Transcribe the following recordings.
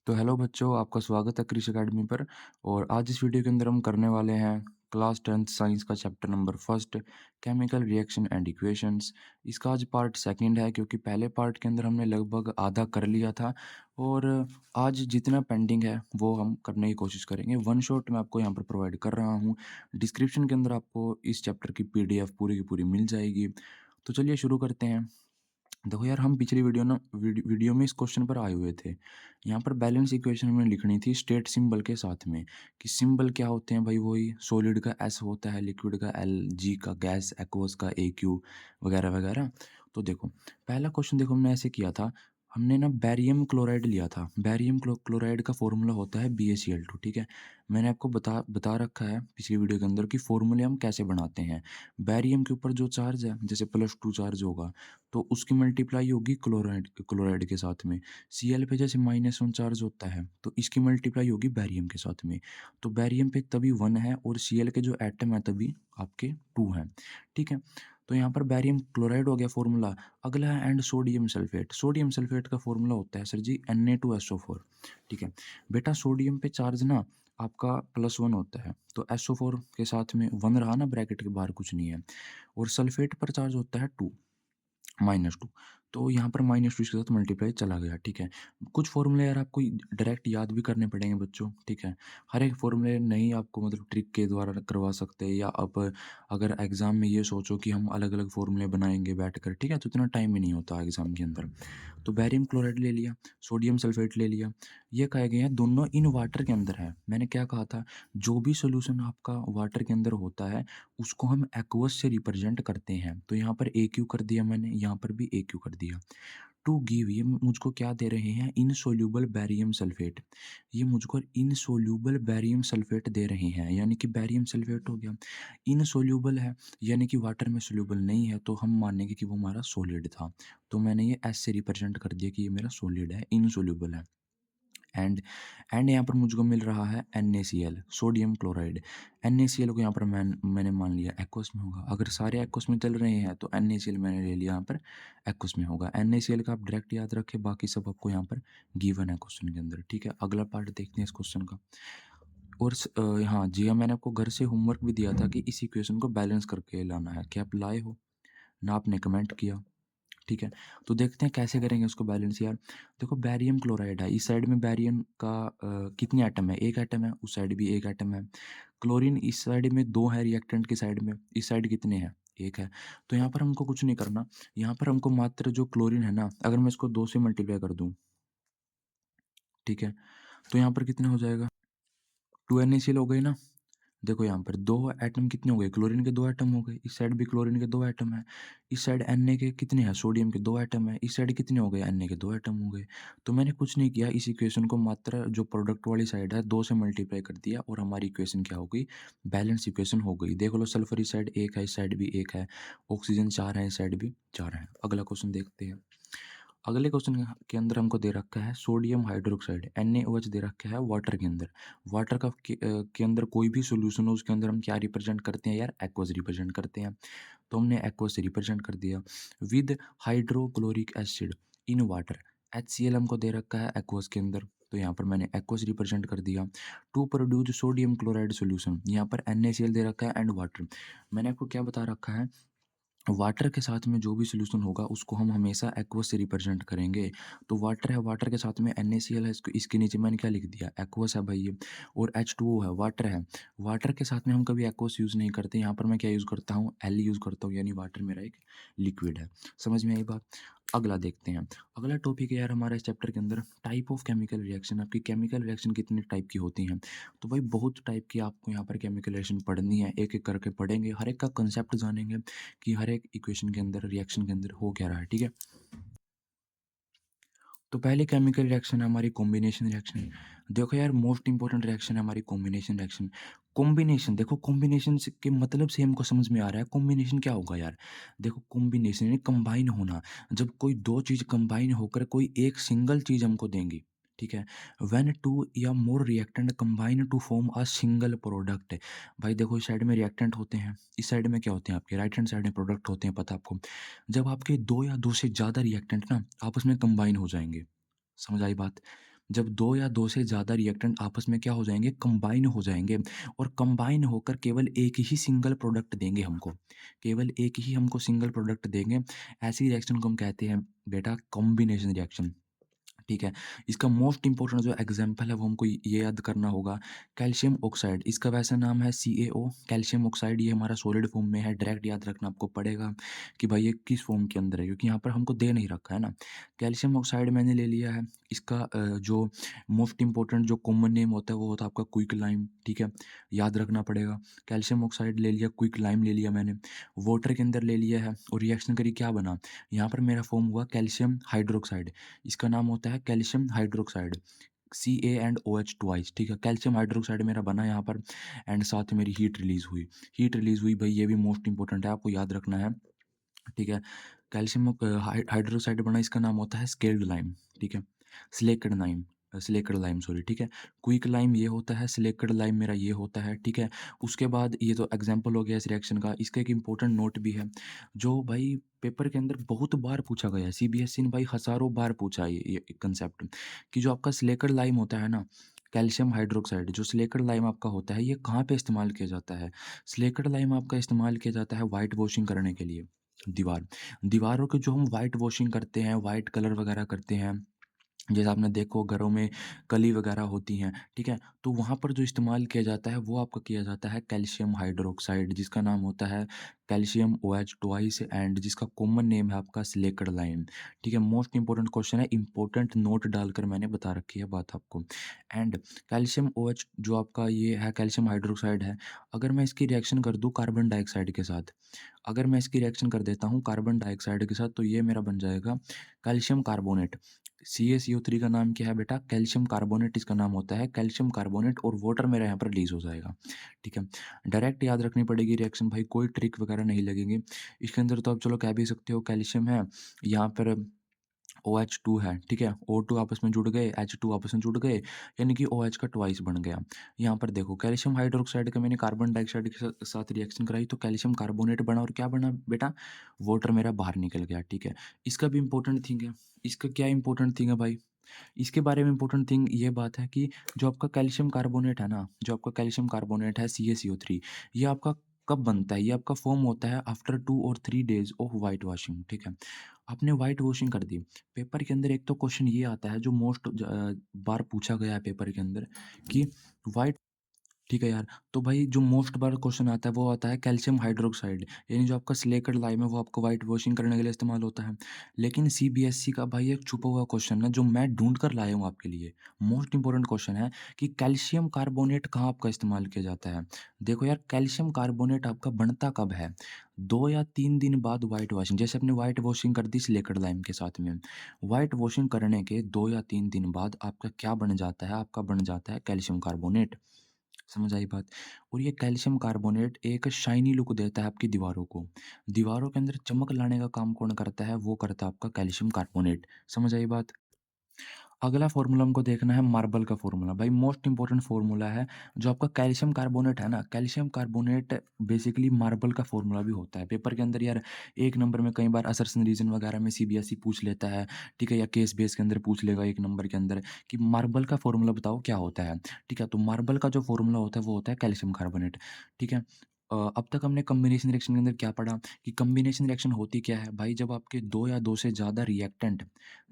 तो हेलो बच्चों, आपका स्वागत है क्रिश अकेडमी पर। और आज इस वीडियो के अंदर हम करने वाले हैं क्लास 10th साइंस का chapter number first, chemical reaction and equations. इसका आज पार्ट सेकंड है, क्योंकि पहले पार्ट के अंदर हमने लगभग आधा कर लिया था। और आज जितना पेंडिंग है वो हम करने की कोशिश करेंगे। वन शॉट मैं आपको यहाँ पर प्रोवाइड कर रहा हूँ। डिस्क्रिप्शन के अंदर आपको इस चैप्टर की पीडीएफ पूरी की पूरी मिल जाएगी। तो चलिए शुरू करते हैं। देखो यार, हम पिछली वीडियो में इस क्वेश्चन पर आए हुए थे। यहाँ पर बैलेंस इक्वेशन में लिखनी थी स्टेट सिंबल के साथ में, कि सिंबल क्या होते हैं भाई। वही सॉलिड का एस होता है, लिक्विड का एल, जी का गैस, एक्वस का ए क्यू, वगैरह वगैरह। तो देखो, पहला क्वेश्चन देखो हमने ऐसे किया था। हमने ना बैरियम क्लोराइड लिया था। बैरियम क्लोराइड का फॉर्मूला होता है BaCl2। ठीक है, मैंने आपको बता बता रखा है पिछली वीडियो के अंदर कि फॉर्मूले हम कैसे बनाते हैं। बैरियम के ऊपर जो चार्ज है, जैसे +2 चार्ज होगा, तो उसकी मल्टीप्लाई होगी क्लोराइड क्लोराइड के साथ में। Cl पे जैसे -1 चार्ज होता है, तो इसकी मल्टीप्लाई होगी बैरियम के साथ में। तो बैरियम पे तभी 1 है और Cl के जो एटम है तभी आपके 2 हैं। ठीक है, तो यहाँ पर बैरियम क्लोराइड हो गया फॉर्मूला। अगला है and sodium sulphate. Sodium sulphate का फॉर्मूला होता है सर जी Na2SO4। ठीक है बेटा, सोडियम पे चार्ज ना आपका +1 होता है, तो SO4 के साथ में 1 रहा ना, ब्रैकेट के बाहर कुछ नहीं है। और सल्फेट पर चार्ज होता है 2, -2। तो यहाँ पर -2 इसके साथ मल्टीप्लाई चला गया। ठीक है, कुछ फॉर्मूले यार आपको डायरेक्ट याद भी करने पड़ेंगे बच्चों। ठीक है, हर एक फॉर्मूले नहीं आपको मतलब ट्रिक के द्वारा करवा सकते, या आप अगर एग्ज़ाम में ये सोचो कि हम अलग अलग फॉर्मूले बनाएंगे बैठ कर, ठीक है, तो इतना टाइम ही नहीं होता एग्ज़ाम के अंदर। तो बैरियम क्लोराइड ले लिया, सोडियम सल्फेट ले लिया। ये कहे गए हैं दोनों इन वाटर के अंदर है। मैंने क्या कहा था, जो भी सोल्यूशन आपका वाटर के अंदर होता है उसको हम एक्वस से रिप्रेजेंट करते हैं। तो यहाँ पर ए क्यू कर दिया मैंने, यहाँ पर भी ए क्यू कर दिया। टू गिव, ये मुझको क्या दे रहे हैं, इनसोल्यूबल बैरियम सल्फेट। ये मुझको इनसोल्यूबल बैरियम सल्फेट दे रहे हैं, यानी कि बैरियम सल्फेट हो गया। इनसोल्यूबल है यानी कि वाटर में सोल्यूबल नहीं है, तो हम मानेंगे कि वो हमारा सॉलिड था। तो मैंने ये एस से रिप्रेजेंट कर दिया कि ये मेरा सॉलिड है, इनसोल्यूबल है। एंड यहाँ पर मुझको मिल रहा है NaCl, सोडियम क्लोराइड। NaCl को यहाँ पर मैंने मान लिया एक्वस में होगा। अगर सारे एक्वस में चल रहे हैं तो NaCl मैंने ले लिया यहाँ पर एक्वस में होगा। NaCl का आप डायरेक्ट याद रखें, बाकी सब आपको यहाँ पर गिवन है क्वेश्चन के अंदर। ठीक है, अगला पार्ट देखते हैं इस क्वेश्चन का। और हाँ जी हाँ, मैंने आपको घर से होमवर्क भी दिया था कि इस इक्वेशन को बैलेंस करके लाना है। क्या आप लाए हो ना? आपने कमेंट किया। ठीक है, तो देखते हैं कैसे करेंगे उसको बैलेंस यार। देखो, बैरियम क्लोराइड है, इस साइड में बैरियम का कितने एटम है, एक एटम है, उस साइड भी एक एटम है। क्लोरीन इस साइड में दो है, रिएक्टेंट की साइड में, इस साइड कितने हैं, एक है। तो यहाँ पर हमको कुछ नहीं करना। यहाँ पर हमको मात्र जो क्लोरीन है ना, अगर मैं इसको 2 से मल्टीप्लाई कर दूं, ठीक है, तो यहाँ पर कितने हो जाएगा, 2 NaCl हो गए ना। देखो यहाँ पर दो एटम कितने हो गए, क्लोरीन के 2 एटम हो गए, इस साइड भी क्लोरीन के 2 एटम है। इस साइड Na के कितने हैं, सोडियम के 2 एटम है, इस साइड कितने हो गए, Na के 2 एटम हो गए। तो मैंने कुछ नहीं किया, इस इक्वेशन को मात्र जो प्रोडक्ट वाली साइड है 2 से मल्टीप्लाई कर दिया और हमारी इक्वेशन क्या हो गई, बैलेंस इक्वेशन हो गई। देख लो, सल्फर इस साइड 1 है, इस साइड भी 1 है, ऑक्सीजन 4 है, इस साइड भी 4 है। अगला क्वेश्चन देखते हैं। अगले क्वेश्चन के अंदर हमको दे रखा है सोडियम हाइड्रोक्साइड, NaOH दे रखा है वाटर के अंदर। वाटर के अंदर कोई भी सोल्यूशन हो, उसके अंदर हम क्या रिप्रेजेंट करते हैं यार, एक्वस रिप्रेजेंट करते हैं। तो हमने एक्वस से रिप्रेजेंट कर दिया। With hydrochloric acid in water, HCl हमको दे रखा है एक्वस के अंदर, तो यहाँ पर मैंने एक्वस रिप्रेजेंट कर दिया। To produce sodium chloride solution, यहाँ पर NaCl दे रखा है एंड वाटर। मैंने आपको क्या बता रखा है, वाटर के साथ में जो भी सॉल्यूशन होगा उसको हम हमेशा एक्वस से रिप्रेजेंट करेंगे। तो वाटर है, वाटर के साथ में NaCl है, इसको इसके नीचे मैंने क्या लिख दिया, एक्वस है भाई ये। और H2O है, वाटर है। वाटर के साथ में हम कभी एक्वस यूज़ नहीं करते, यहाँ पर मैं क्या यूज़ करता हूँ, L यूज़ करता हूँ, यानी वाटर मेरा एक लिक्विड है। समझ में आई बात? अगला देखते हैं। अगला टॉपिक है यार हमारा इस चैप्टर के अंदर, टाइप ऑफ केमिकल रिएक्शन। आपकी केमिकल रिएक्शन कितने टाइप की होती हैं? तो भाई बहुत टाइप की आपको यहाँ पर केमिकल रिएक्शन पढ़नी है, एक एक करके पढ़ेंगे, हर एक का कंसेप्ट जानेंगे कि हर एक इक्वेशन के अंदर, रिएक्शन के अंदर हो क्या रहा है। ठीक है, तो पहले केमिकल रिएक्शन है हमारी कॉम्बिनेशन रिएक्शन। देखो यार, मोस्ट इंपॉर्टेंट रिएक्शन है हमारी कॉम्बिनेशन रिएक्शन। कॉम्बिनेशन, देखो कॉम्बिनेशन के मतलब से हमको समझ में आ रहा है कॉम्बिनेशन क्या होगा यार। देखो, कॉम्बिनेशन यानी कंबाइन होना। जब कोई दो चीज कंबाइन होकर कोई एक सिंगल चीज हमको देंगी, ठीक है। When two or more reactant combine to form a single product. भाई देखो, इस साइड में रिएक्टेंट होते हैं, इस साइड में क्या होते हैं, आपके राइट हैंड साइड में प्रोडक्ट होते हैं, पता है आपको। जब आपके दो या दो से ज़्यादा रिएक्टेंट ना आपस में कंबाइन हो जाएंगे, समझ आई बात। जब 2 या 2 से ज़्यादा रिएक्टेंट आपस में क्या हो जाएँगे, कंबाइन हो जाएँगे और कंबाइन होकर केवल एक ही सिंगल प्रोडक्ट देंगे हमको। केवल एक ही हमको सिंगल प्रोडक्ट देंगे। ऐसी रिएक्शन को हम कहते हैं बेटा कॉम्बिनेशन रिएक्शन। ठीक है। इसका मोस्ट इम्पोर्टेंट जो एग्जाम्पल है वो हमको ये याद करना होगा, कैल्शियम ऑक्साइड। इसका वैसा नाम है CaO, कैल्शियम ऑक्साइड। ये हमारा सॉलिड फॉर्म में है। डायरेक्ट याद रखना आपको पड़ेगा कि भाई ये किस फॉर्म के अंदर है, क्योंकि यहाँ पर हमको दे नहीं रखा है ना। कैल्शियम ऑक्साइड मैंने ले लिया है। इसका जो मोस्ट इम्पोर्टेंट जो कॉमन नेम होता है वो होता है आपका क्विक लाइम। ठीक है, याद रखना पड़ेगा। कैल्शियम ऑक्साइड ले लिया, क्विक लाइम ले लिया मैंने, वाटर के अंदर ले लिया है और रिएक्शन करी क्या बना, यहाँ पर मेरा फॉर्म हुआ कैल्शियम हाइड्रोक्साइड। इसका नाम होता है calcium hydroxide, Ca and OH twice. ठीक है, कैल्शियम हाइड्रोक्साइड मेरा बना यहाँ पर एंड साथ में मेरी हीट रिलीज हुई। हीट रिलीज हुई भाई, ये भी मोस्ट इंपॉर्टेंट है, आपको याद रखना है। ठीक है, कैल्शियम हाइड्रोक्साइड बना, इसका नाम होता है स्केल्ड लाइम। ठीक है, slaked lime, slaked lime sorry. ठीक है, क्विक लाइम ये होता है, स्लेक्ड लाइम मेरा ये होता है। ठीक है, उसके बाद ये तो एग्जांपल हो गया इस रिएक्शन का। इसका एक इंपॉर्टेंट नोट भी है जो भाई पेपर के अंदर बहुत बार पूछा गया है। CBSE ने भाई हज़ारों बार पूछा है ये कंसेप्ट, कि जो आपका स्लेक्ड लाइम होता है ना, कैल्शियम हाइड्रोक्साइड, जो स्लेक्ड लाइम आपका होता है, ये कहाँ पे इस्तेमाल किया जाता है? स्लेक्ड लाइम आपका इस्तेमाल किया जाता है व्हाइट वॉशिंग करने के लिए। दीवारों के जो हम व्हाइट वॉशिंग करते हैं, व्हाइट कलर वगैरह करते हैं, जैसे आपने देखो घरों में कली वगैरह होती हैं। ठीक है, तो वहाँ पर जो इस्तेमाल किया जाता है वो आपका किया जाता है कैल्शियम हाइड्रोक्साइड, जिसका नाम होता है कैल्शियम OH ट्वाइस एंड जिसका कॉमन नेम है आपका सिलिकड लाइम। ठीक है, मोस्ट इंपॉर्टेंट क्वेश्चन है, इंपॉर्टेंट नोट डालकर मैंने बता रखी है बात आपको। एंड कैल्शियम OH जो आपका ये है कैल्शियम हाइड्रोक्साइड है, अगर मैं इसकी रिएक्शन कर दूँ कार्बन डाइऑक्साइड के साथ, अगर मैं इसकी रिएक्शन कर देता हूँ कार्बन डाइऑक्साइड के साथ, तो ये मेरा बन जाएगा कैल्शियम कार्बोनेट। CaCO3 का नाम क्या है बेटा, कैल्शियम कार्बोनेट इसका नाम होता है, कैल्शियम कार्बोनेट, और वाटर मेरा यहाँ पर रिलीज हो जाएगा। ठीक है, डायरेक्ट याद रखनी पड़ेगी रिएक्शन भाई, कोई ट्रिक वगैरह नहीं लगेगी इसके अंदर। तो आप चलो कह भी सकते हो कैल्शियम है, यहाँ पर OH2 है। ठीक है, O2 आपस में जुड़ गए, H2 आपस में जुड़ गए, यानी कि OH का ट्वाइस बन गया। यहाँ पर देखो कैल्शियम हाइड्रोक्साइड का मैंने कार्बन डाइऑक्साइड के साथ रिएक्शन कराई तो कैल्शियम कार्बोनेट बना, और क्या बना बेटा, वाटर मेरा बाहर निकल गया। ठीक है, इसका भी इंपॉर्टेंट थिंग है। इसका क्या इंपॉर्टेंट थिंग है भाई, इसके बारे में इंपॉर्टेंट थिंग ये बात है कि जो आपका कैल्शियम कार्बोनेट है ना, जो आपका कैल्शियम कार्बोनेट है CaCO3, ये आपका कब बनता है, ये आपका फॉर्म होता है आफ्टर 2 और 3 डेज ऑफ वाइट वॉशिंग। ठीक है, आपने वाइट वॉशिंग कर दी, पेपर के अंदर एक तो क्वेश्चन ये आता है जो मोस्ट बार पूछा गया है पेपर के अंदर, कि वाइट, ठीक है यार, तो भाई जो मोस्ट बार क्वेश्चन आता है वो आता है कैल्शियम हाइड्रोक्साइड, यानी जो आपका सिलिकेट लाइम है वो आपको व्हाइट वॉशिंग करने के लिए इस्तेमाल होता है। लेकिन CBSE का भाई एक छुपा हुआ क्वेश्चन है जो मैं ढूंढ कर लाया हूँ आपके लिए, मोस्ट इंपॉर्टेंट क्वेश्चन है कि कैल्शियम कार्बोनेट कहाँ आपका इस्तेमाल किया जाता है। देखो यार, कैल्शियम कार्बोनेट आपका बनता कब है, 2 या 3 दिन बाद व्हाइट वॉशिंग, जैसे अपने व्हाइट वॉशिंग कर दी सिलिकेट लाइम के साथ में, व्हाइट वॉशिंग करने के 2 या 3 दिन बाद आपका क्या बन जाता है, आपका बन जाता है कैल्शियम कार्बोनेट। समझ आई बात? और ये कैल्शियम कार्बोनेट एक शाइनी लुक देता है आपकी दीवारों को। दीवारों के अंदर चमक लाने का काम कौन करता है? वो करता है आपका कैल्शियम कार्बोनेट। समझ आई बात? अगला फ़ॉर्मूला हमको देखना है मार्बल का फ़ॉर्मूला। भाई मोस्ट इम्पोर्टेंट फ़ॉर्मूला है, जो आपका कैल्शियम कार्बोनेट है ना, कैल्शियम कार्बोनेट बेसिकली मार्बल का फ़ॉर्मूला भी होता है। पेपर के अंदर यार 1 नंबर में कई बार असर्शन रीज़न वगैरह में CBSE पूछ लेता है, ठीक है? या केस बेस के अंदर पूछ लेगा 1 नंबर के अंदर कि मार्बल का फ़ॉर्मूला बताओ क्या होता है? ठीक है? तो मार्बल का जो फ़ॉर्मूला होता है वो होता है कैल्शियम कार्बोनेट, ठीक है? अब तक हमने कॉम्बिनेशन रिएक्शन के अंदर क्या पढ़ा कि कॉम्बिनेशन रिएक्शन होती क्या है? भाई जब आपके 2 या 2 से ज़्यादा रिएक्टेंट,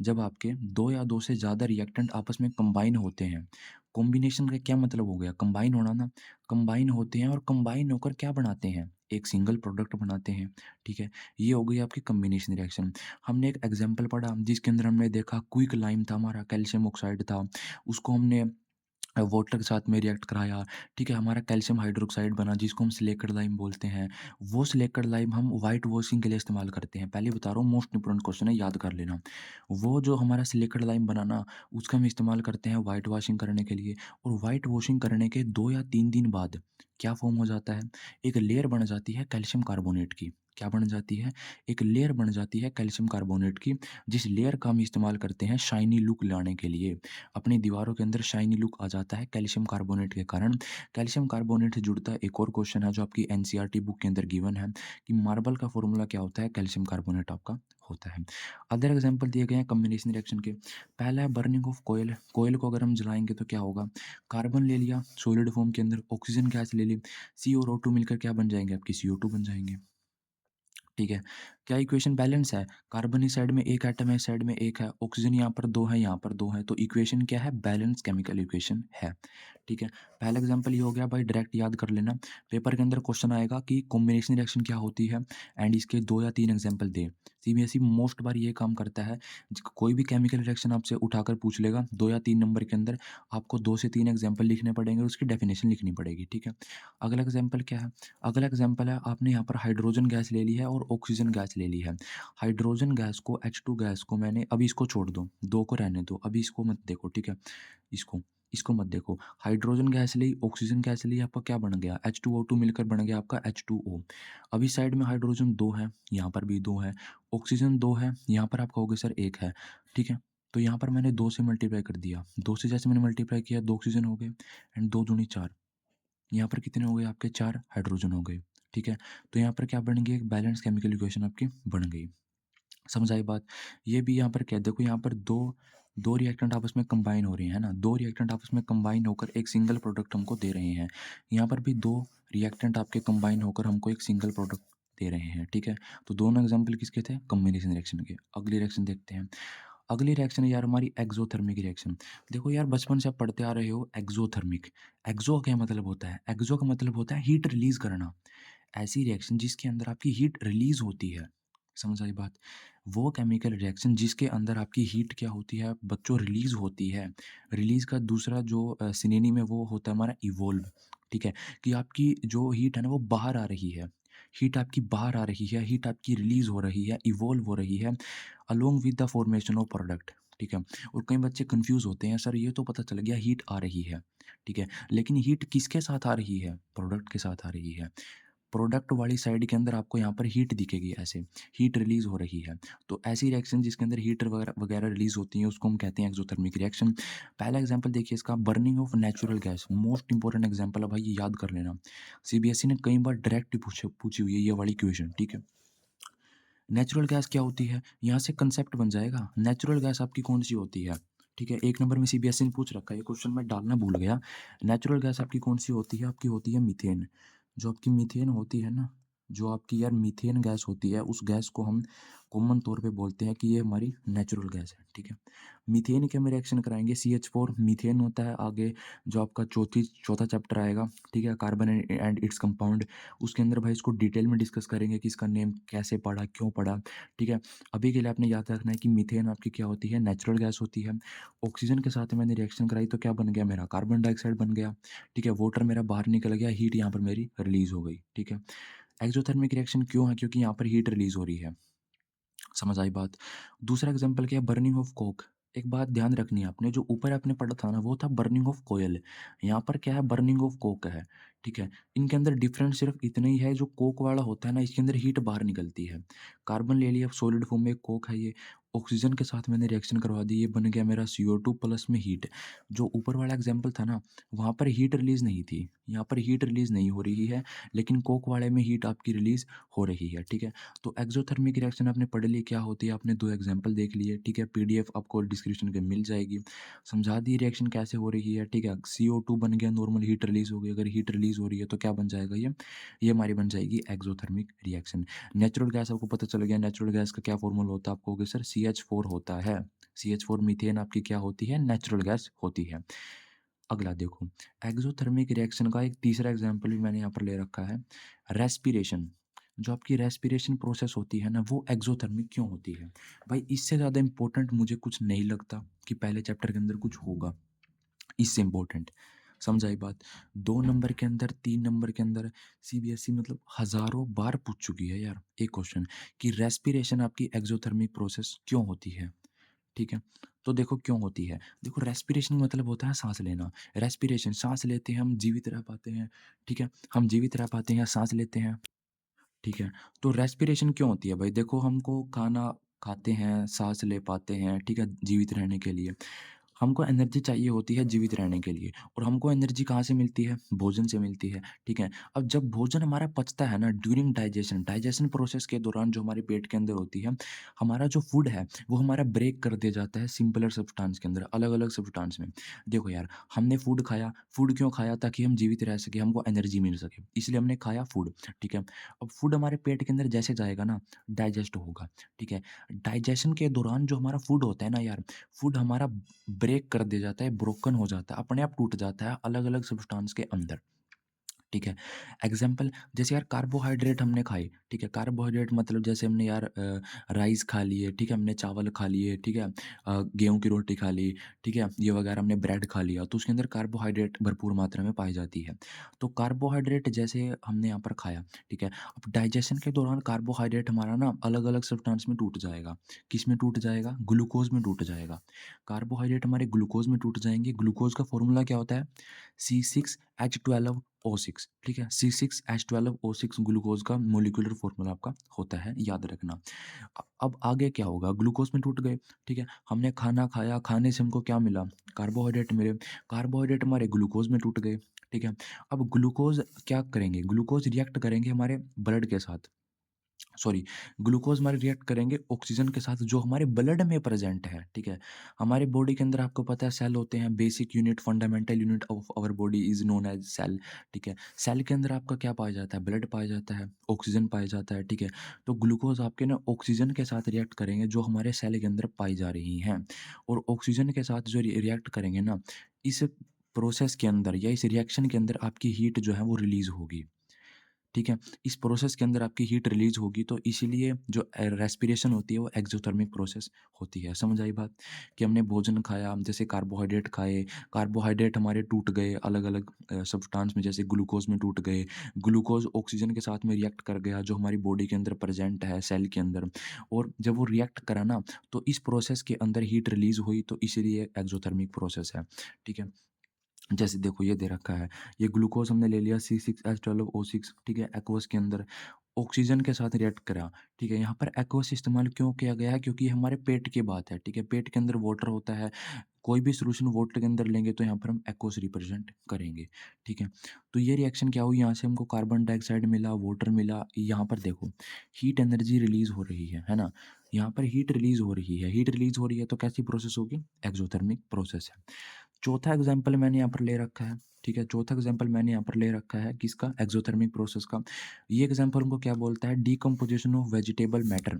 जब आपके 2 या 2 से ज़्यादा रिएक्टेंट आपस में कंबाइन होते हैं। कॉम्बिनेशन का क्या मतलब हो गया? कंबाइन होना ना, कंबाइन होते हैं और कंबाइन होकर क्या बनाते हैं? एक सिंगल प्रोडक्ट बनाते हैं, ठीक है? ये हो गई आपकी कॉम्बिनेशन रिएक्शन। हमने एक एग्जांपल पढ़ा जिसके अंदर हमने देखा क्विक लाइम था हमारा, कैल्शियम ऑक्साइड था, उसको हमने वाटर के साथ में रिएक्ट कराया, ठीक है? हमारा कैल्शियम हाइड्रोक्साइड बना जिसको हम सिलिकेट लाइम बोलते हैं। वो सिलिकेट लाइम हम व्हाइट वॉशिंग के लिए इस्तेमाल करते हैं। पहले बता रहा हूँ, मोस्ट इंपोर्टेंट क्वेश्चन है, याद कर लेना। वो जो हमारा सिलिकेट लाइम बना ना, उसका हम इस्तेमाल करते हैं व्हाइट वॉशिंग करने के लिए, और व्हाइट वॉशिंग करने के 2 या 3 दिन बाद क्या फ़ॉर्म हो जाता है? एक लेयर बन जाती है कैल्शियम कार्बोनेट की। क्या बन जाती है? एक लेयर बन जाती है कैल्शियम कार्बोनेट की, जिस लेयर का हम इस्तेमाल करते हैं शाइनी लुक लाने के लिए। अपनी दीवारों के अंदर शाइनी लुक आ जाता है कैल्शियम कार्बोनेट के कारण। कैल्शियम कार्बोनेट से जुड़ता एक और क्वेश्चन है जो आपकी NCERT बुक के अंदर गिवन है, कि मार्बल का फ़ॉर्मूला क्या होता है? कैल्शियम कार्बोनेट आपका होता है। अदर एग्जांपल दिए गए हैं कॉम्बिनेशन रिएक्शन के। पहला है बर्निंग ऑफ कोयल। कोयल को अगर हम जलाएँगे तो क्या होगा? कार्बन ले लिया सॉलिड फॉर्म के अंदर, ऑक्सीजन गैस ले ली, सी और O2 मिलकर क्या बन जाएँगे? आपके CO2 बन जाएँगे। ठीक है। क्या इक्वेशन बैलेंस है? कार्बन इस साइड में 1 एटम है, इस साइड में 1 है, ऑक्सीजन यहाँ पर 2 है, यहाँ पर 2 है, तो इक्वेशन क्या है? बैलेंस केमिकल इक्वेशन है। ठीक है। पहला एग्जांपल ये हो गया भाई, डायरेक्ट याद कर लेना। पेपर के अंदर क्वेश्चन आएगा कि कॉम्बिनेशन रिएक्शन क्या होती है एंड इसके 2 या 3 एग्जांपल दें। सीबीएसई मोस्ट बार ये काम करता है, कोई भी केमिकल रिएक्शन आपसे उठाकर पूछ लेगा 2 या 3 नंबर के अंदर, आपको 2 से 3 एग्जांपल लिखने पड़ेंगे, उसकी डेफिनेशन लिखनी पड़ेगी। ठीक है। अगला एग्जांपल क्या है? अगला एग्जांपल है, आपने यहाँ पर हाइड्रोजन गैस ले ली है और ऑक्सीजन गैस ले ली है। हाइड्रोजन गैस को, H2 गैस को मैंने, अभी इसको छोड़ दो, 2 को रहने दो, अभी इसको मत देखो, ठीक है? इसको इसको मत देखो। हाइड्रोजन गैस ली, ऑक्सीजन गैस ली, आपका क्या बन गया? H2O2 मिलकर बन गया आपका H2O। अभी साइड में हाइड्रोजन 2 है, यहाँ पर भी 2 है, ऑक्सीजन 2 है, यहाँ पर आप कहोगे सर 1 है, ठीक है? तो यहाँ पर मैंने 2 से मल्टीप्लाई कर दिया, 2 से जैसे मैंने मल्टीप्लाई किया, 2 ऑक्सीजन हो गए एंड 2 दूनी 4। यहाँ पर कितने हो गए आपके? 4 हाइड्रोजन हो गए, ठीक है? तो यहाँ पर क्या बन गई? एक बैलेंस केमिकल इक्वेशन आपकी बन गई। समझ आई बात? ये भी यहाँ पर क्या है, देखो यहाँ पर 2 रिएक्टेंट आपस में कंबाइन हो रहे हैं, है ना? 2 रिएक्टेंट आपस में कंबाइन होकर एक सिंगल प्रोडक्ट हमको दे रहे हैं। यहाँ पर भी 2 रिएक्टेंट आपके कंबाइन होकर हमको एक सिंगल प्रोडक्ट दे रहे हैं, ठीक है? तो दोनों एग्जाम्पल किसके थे? कॉम्बिनेशन रिएक्शन के। अगली रिएक्शन देखते हैं। अगली रिएक्शन है यार हमारी एक्ज़ोथर्मिक रिएक्शन। देखो यार, बचपन से आप पढ़ते आ रहे हो एक्ज़ोथर्मिक। एक्ज़ो क्या मतलब होता है? एक्ज़ो का मतलब होता है हीट रिलीज़ करना। ऐसी रिएक्शन जिसके अंदर आपकी हीट रिलीज़ होती है। समझ आई बात? वो केमिकल रिएक्शन जिसके अंदर आपकी हीट क्या होती है बच्चों? रिलीज़ होती है। रिलीज़ का दूसरा जो सिनोनिम है वो होता है हमारा इवोल्व। ठीक है? कि आपकी जो हीट है ना वो बाहर आ रही है। हीट आपकी बाहर आ रही है, हीट आपकी रिलीज़ हो रही है, इवॉल्व हो रही है along with the formation of product. ठीक है? और कई बच्चे कन्फ्यूज़ होते हैं, सर ये तो पता चल गया हीट आ रही है, ठीक है? लेकिन हीट किसके साथ आ रही है? प्रोडक्ट के साथ आ रही है। प्रोडक्ट वाली साइड के अंदर आपको यहाँ पर हीट दिखेगी ऐसे, हीट रिलीज़ हो रही है। तो ऐसी रिएक्शन जिसके अंदर हीट वगैरह वगैरह रिलीज़ होती है उसको हम कहते हैं एक्ज़ोथर्मिक रिएक्शन। पहला एग्ज़ाम्पल देखिए इसका, burning of natural gas, most important example है भाई, ये याद कर लेना। सीबीएसई ने कई बार डायरेक्ट पूछी पूछी हुई है ये वाली क्वेश्चन, ठीक है? नेचुरल गैस क्या होती है? यहाँ से कंसेप्ट बन जाएगा, नेचुरल गैस आपकी कौन-सी होती है? ठीक है, 1 नंबर में सीबीएसई ने पूछ रखा है, ये क्वेश्चन मैं डालना भूल गया। नेचुरल गैस आपकी कौन-सी होती है? आपकी होती है मीथेन। जो आपकी मीथेन होती है ना, जो आपकी यार मीथेन गैस होती है, उस गैस को हम कॉमन तौर पे बोलते हैं कि ये हमारी नेचुरल गैस है, ठीक है? मीथेन के हम रिएक्शन कराएँगे, CH4 मीथेन होता है, आगे जो आपका चौथा चैप्टर आएगा, ठीक है? कार्बन एंड इट्स कंपाउंड, उसके अंदर भाई इसको डिटेल में डिस्कस करेंगे कि इसका नेम कैसे पड़ा, क्यों पड़ा, ठीक है? अभी के लिए आपने याद रखना है कि मीथेन आपकी क्या होती है? नेचुरल गैस होती है। ऑक्सीजन के साथ मैंने रिएक्शन कराई तो क्या बन गया मेरा? कार्बन डाइऑक्साइड बन गया, ठीक है? वाटर मेरा बाहर निकल गया, हीट यहाँ पर मेरी रिलीज़ हो गई, ठीक है? एक्ज़ोथर्मिक रिएक्शन क्यों है? क्योंकि यहाँ पर हीट रिलीज़ हो रही है। समझ आई बात? दूसरा एग्ज़ाम्पल क्या है? Burning of Coke. एक बात ध्यान रखनी है आपने, जो ऊपर आपने पढ़ा था ना वो था बर्निंग ऑफ कोयल, यहाँ पर क्या है? बर्निंग ऑफ कोक है, ठीक है? इनके अंदर डिफ़रेंस सिर्फ़ इतना ही है, जो कोक वाला होता है ना इसके अंदर हीट बाहर निकलती है। कार्बन ले लिया सॉलिड फॉर्म में, कोक है ये, ऑक्सीजन के साथ मैंने रिएक्शन करवा दी, ये बन गया मेरा CO2 प्लस में हीट। जो ऊपर वाला एग्ज़ाम्पल था ना, वहाँ पर हीट रिलीज़ नहीं थी, यहाँ पर हीट रिलीज़ नहीं हो रही है, लेकिन कोक वाले में हीट आपकी रिलीज़ हो रही है, ठीक है? तो एक्ज़ोथर्मिक रिएक्शन आपने पढ़ ली क्या होती है, आपने 2 एग्ज़ाम्पल देख लिए, ठीक है? पीडीएफ आपको डिस्क्रिप्शन में मिल जाएगी। समझा दी रिएक्शन कैसे हो रही है, ठीक है? CO2 बन गया, नॉर्मल हीट रिलीज़ हो गई, अगर हीट रिलीज़ हो रही है तो क्या बन जाएगा ये? ये हमारी बन जाएगी एक्ज़ोथर्मिक रिएक्शन। नेचुरल गैस आपको पता चल गया, नेचुरल गैस का क्या फ़ॉर्मूला होता है? आप कहोगे सर CH4 होता है। CH4 मीथेन आपकी क्या होती है? नेचुरल गैस होती है। अगला देखो, एक्ज़ोथर्मिक रिएक्शन का एक तीसरा एग्ज़ाम्पल भी मैंने यहाँ पर ले रखा है, रेस्पिरेशन। जो आपकी रेस्पिरेशन प्रोसेस होती है ना, वो एक्ज़ोथर्मिक क्यों होती है? भाई इससे ज़्यादा इम्पोर्टेंट मुझे कुछ नहीं लगता कि पहले चैप्टर के अंदर कुछ होगा, इससे इम्पोर्टेंट। समझ आई बात? 2 नंबर के अंदर, 3 नंबर के अंदर सीबीएसई मतलब हज़ारों बार पूछ चुकी है यार एक क्वेश्चन, कि रेस्पिरेशन आपकी एक्ज़ोथर्मिक प्रोसेस क्यों होती है? ठीक है? तो देखो क्यों होती है? देखो, रेस्पिरेशन मतलब होता है साँस लेना। रेस्पिरेशन, साँस लेते हैं हम, जीवित रह पाते हैं, ठीक है? हम जीवित रह पाते हैं, साँस लेते हैं, ठीक है? तो रेस्पिरेशन क्यों होती है भाई? देखो, हमको खाना खाते हैं, साँस ले पाते हैं, ठीक है? जीवित रहने के लिए। हमको एनर्जी चाहिए होती है जीवित रहने के लिए और हमको एनर्जी कहाँ से मिलती है? भोजन से मिलती है, ठीक है? अब जब भोजन हमारा पचता है ना ड्यूरिंग डाइजेशन, डाइजेशन प्रोसेस के दौरान जो हमारे पेट के अंदर होती है, हमारा जो फूड है वो हमारा ब्रेक कर दिया जाता है सिंपलर सब्सटेंस के अंदर, अलग-अलग सब्सटेंस में। देखो यार, हमने फूड खाया, फूड क्यों खाया? ताकि हम जीवित रह सकें, हमको एनर्जी मिल सके, इसलिए हमने खाया फूड, ठीक है? अब फूड हमारे पेट के अंदर जैसे जाएगा ना, डाइजेस्ट होगा, ठीक है? डाइजेशन के दौरान जो हमारा फूड होता है ना यार, फूड हमारा ब्रेक कर दिया जाता है, ब्रोकन हो जाता है, अपने आप टूट जाता है अलग-अलग सब्सटेंस के अंदर। ठीक है। एग्ज़ाम्पल जैसे यार कार्बोहाइड्रेट हमने खाए, ठीक है? कार्बोहाइड्रेट मतलब जैसे हमने यार राइस खा लिए, ठीक है? हमने चावल खा लिए, ठीक है? गेहूँ की रोटी खा ली, ठीक है? ये वगैरह हमने ब्रेड खा लिया, तो उसके अंदर कार्बोहाइड्रेट भरपूर मात्रा में पाई जाती है। तो कार्बोहाइड्रेट जैसे हमने यहाँ पर खाया, ठीक है? अब डाइजेशन के दौरान कार्बोहाइड्रेट हमारा ना अलग-अलग सब्सटेंस में टूट जाएगा। किस में टूट जाएगा? ग्लूकोज़ में टूट जाएगा। कार्बोहाइड्रेट हमारे ग्लूकोज़ में टूट जाएँगे, ग्लूकोज़ का फ़ॉर्मूला क्या होता है? C6H12O6 ठीक है? C6H12O6 ग्लूकोज़ का मॉलिक्यूलर फ़ॉर्मूला आपका होता है, याद रखना। अब आगे क्या होगा? ग्लूकोज़ में टूट गए, ठीक है? हमने खाना खाया, खाने से हमको क्या मिला? कार्बोहाइड्रेट मिले, कार्बोहाइड्रेट हमारे ग्लूकोज़ में टूट गए, ठीक है? अब ग्लूकोज़ क्या करेंगे? ग्लूकोज़ रिएक्ट करेंगे हमारे ब्लड के साथ। सॉरी, ग्लूकोज़ हमारे रिएक्ट करेंगे ऑक्सीजन के साथ जो हमारे ब्लड में प्रेज़ेंट है, ठीक है? हमारे बॉडी के अंदर आपको पता है सेल होते हैं, basic unit, fundamental unit of our body is known as cell, ठीक है? सेल के अंदर आपका क्या पाया जाता है? ब्लड पाया जाता है, ऑक्सीजन पाया जाता है, ठीक है? तो ग्लूकोज़ आपके ना ऑक्सीजन के साथ रिएक्ट करेंगे जो हमारे सेल के अंदर पाई जा रही हैं और ऑक्सीजन के साथ जो रिएक्ट करेंगे ना, इस प्रोसेस के अंदर या इस रिएक्शन के अंदर आपकी हीट जो है वो रिलीज़ होगी। ठीक है? इस प्रोसेस के अंदर आपकी हीट रिलीज़ होगी तो इसीलिए जो रेस्पिरेशन होती है वो एक्ज़ोथर्मिक प्रोसेस होती है। समझ आई बात? कि हमने भोजन खाया, जैसे कार्बोहाइड्रेट खाए, कार्बोहाइड्रेट हमारे टूट गए अलग-अलग सब्सटेंस में जैसे ग्लूकोज़ में टूट गए। ग्लूकोज़ ऑक्सीजन के साथ में रिएक्ट कर गया जो हमारी बॉडी के अंदर प्रेज़ेंट है सेल के अंदर और जब वो रिएक्ट करा ना तो इस प्रोसेस के अंदर हीट रिलीज़ हुई तो इसीलिए एक्ज़ोथर्मिक प्रोसेस है। ठीक है? जैसे देखो ये दे रखा है, ये ग्लूकोज़ हमने ले लिया C6H12O6 ठीक है, एक्वस के अंदर ऑक्सीजन के साथ रिएक्ट करा, ठीक है। यहाँ पर एक्वस इस्तेमाल क्यों किया गया है? क्योंकि ये हमारे पेट की बात है, ठीक है। पेट के अंदर वाटर होता है, कोई भी सॉल्यूशन वाटर के अंदर लेंगे तो यहाँ पर हम एक्वस रिप्रेज़ेंट करेंगे, ठीक है। तो ये रिएक्शन क्या हुई यहाँ से हमको कार्बन डाइऑक्साइड मिला, वाटर मिला, यहाँ पर देखो हीट एनर्जी रिलीज़ हो रही है ना? यहाँ पर हीट रिलीज़ हो रही है, हीट रिलीज़ हो रही है तो कैसी प्रोसेस होगी? एक्ज़ोथर्मिक प्रोसेस है। चौथा एग्जाम्पल मैंने यहाँ पर ले रखा है, ठीक है? चौथा एग्जाम्पल मैंने यहाँ पर ले रखा है किसका? एक्ज़ोथर्मिक प्रोसेस का। ये एग्जाम्पल हमको क्या बोलता है? डिकम्पोज़िशन ऑफ वेजिटेबल मैटर,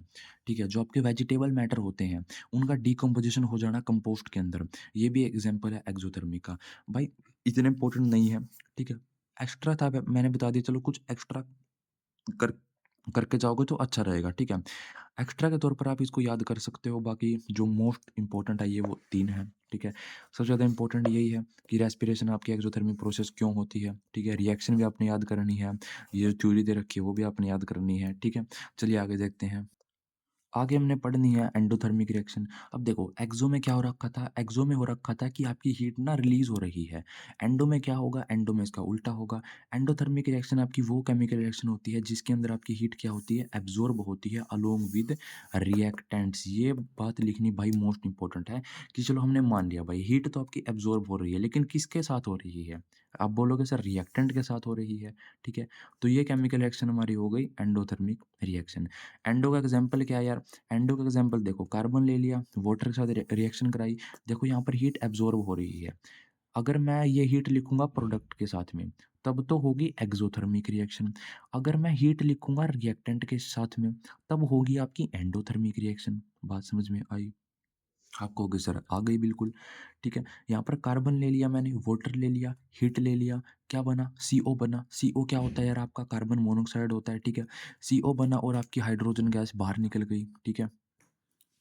ठीक है? जो आपके वेजिटेबल मैटर होते हैं, उनका डिकम्पोज़िशन हो जाना कंपोस्ट के अंदर, ये भी एग्जाम्पल है एक्ज़ोथर्मिक का। भाई इतने इम्पोर्टेंट नहीं है, ठीक है? एक्स्ट्रा था मैंने बता दिया, चलो कुछ एक्स्ट्रा कर करके जाओगे तो अच्छा रहेगा, ठीक है? एक्स्ट्रा के तौर पर आप इसको याद कर सकते हो, बाकी जो मोस्ट इम्पोर्टेंट है ये वो 3 हैं, ठीक है? सबसे ज़्यादा इम्पोर्टेंट यही है कि रेस्पिरेशन आपकी एक्ज़ोथर्मिक प्रोसेस क्यों होती है, ठीक है? रिएक्शन भी आपने याद करनी है, ये जो थ्योरी दे रखी है वो भी आपने याद करनी है, ठीक है? चलिए आगे देखते हैं। आगे हमने पढ़नी है एंडोथर्मिक रिएक्शन। अब देखो एक्सो में क्या हो रखा था? एक्सो में हो रखा था कि आपकी हीट ना रिलीज़ हो रही है। एंडो में क्या होगा? एंडो में इसका उल्टा होगा। एंडोथर्मिक रिएक्शन आपकी वो केमिकल रिएक्शन होती है जिसके अंदर आपकी हीट क्या होती है? एब्ज़ॉर्ब होती है अलोंग विद रिएक्टेंट्स। ये बात लिखनी भाई मोस्ट इम्पोर्टेंट है कि चलो हमने मान लिया भाई हीट तो आपकी एब्ज़ॉर्ब हो रही है, लेकिन किसके साथ हो रही है? आप बोलोगे सर रिएक्टेंट के साथ हो रही है, ठीक है? तो ये केमिकल रिएक्शन हमारी हो गई एंडोथर्मिक रिएक्शन। एंडो का एग्ज़ाम्पल क्या है यार? एंडो का एग्जाम्पल देखो कार्बन ले लिया, वाटर के साथ रिएक्शन कराई, देखो यहाँ पर हीट एब्ज़ॉर्ब हो रही है। अगर मैं ये हीट लिखूँगा प्रोडक्ट के साथ में, तब तो होगी एक्ज़ोथर्मिक रिएक्शन। अगर मैं हीट लिखूँगा रिएक्टेंट के साथ में, तब होगी आपकी एंडोथर्मिक रिएक्शन। बात समझ में आई? आप कहोगे सर आ गई बिल्कुल, ठीक है। यहाँ पर कार्बन ले लिया मैंने, वाटर ले लिया, हीट ले लिया, क्या बना? CO बना। CO क्या होता है यार? आपका कार्बन मोनोऑक्साइड होता है, ठीक है। CO बना और आपकी हाइड्रोजन गैस बाहर निकल गई, ठीक है।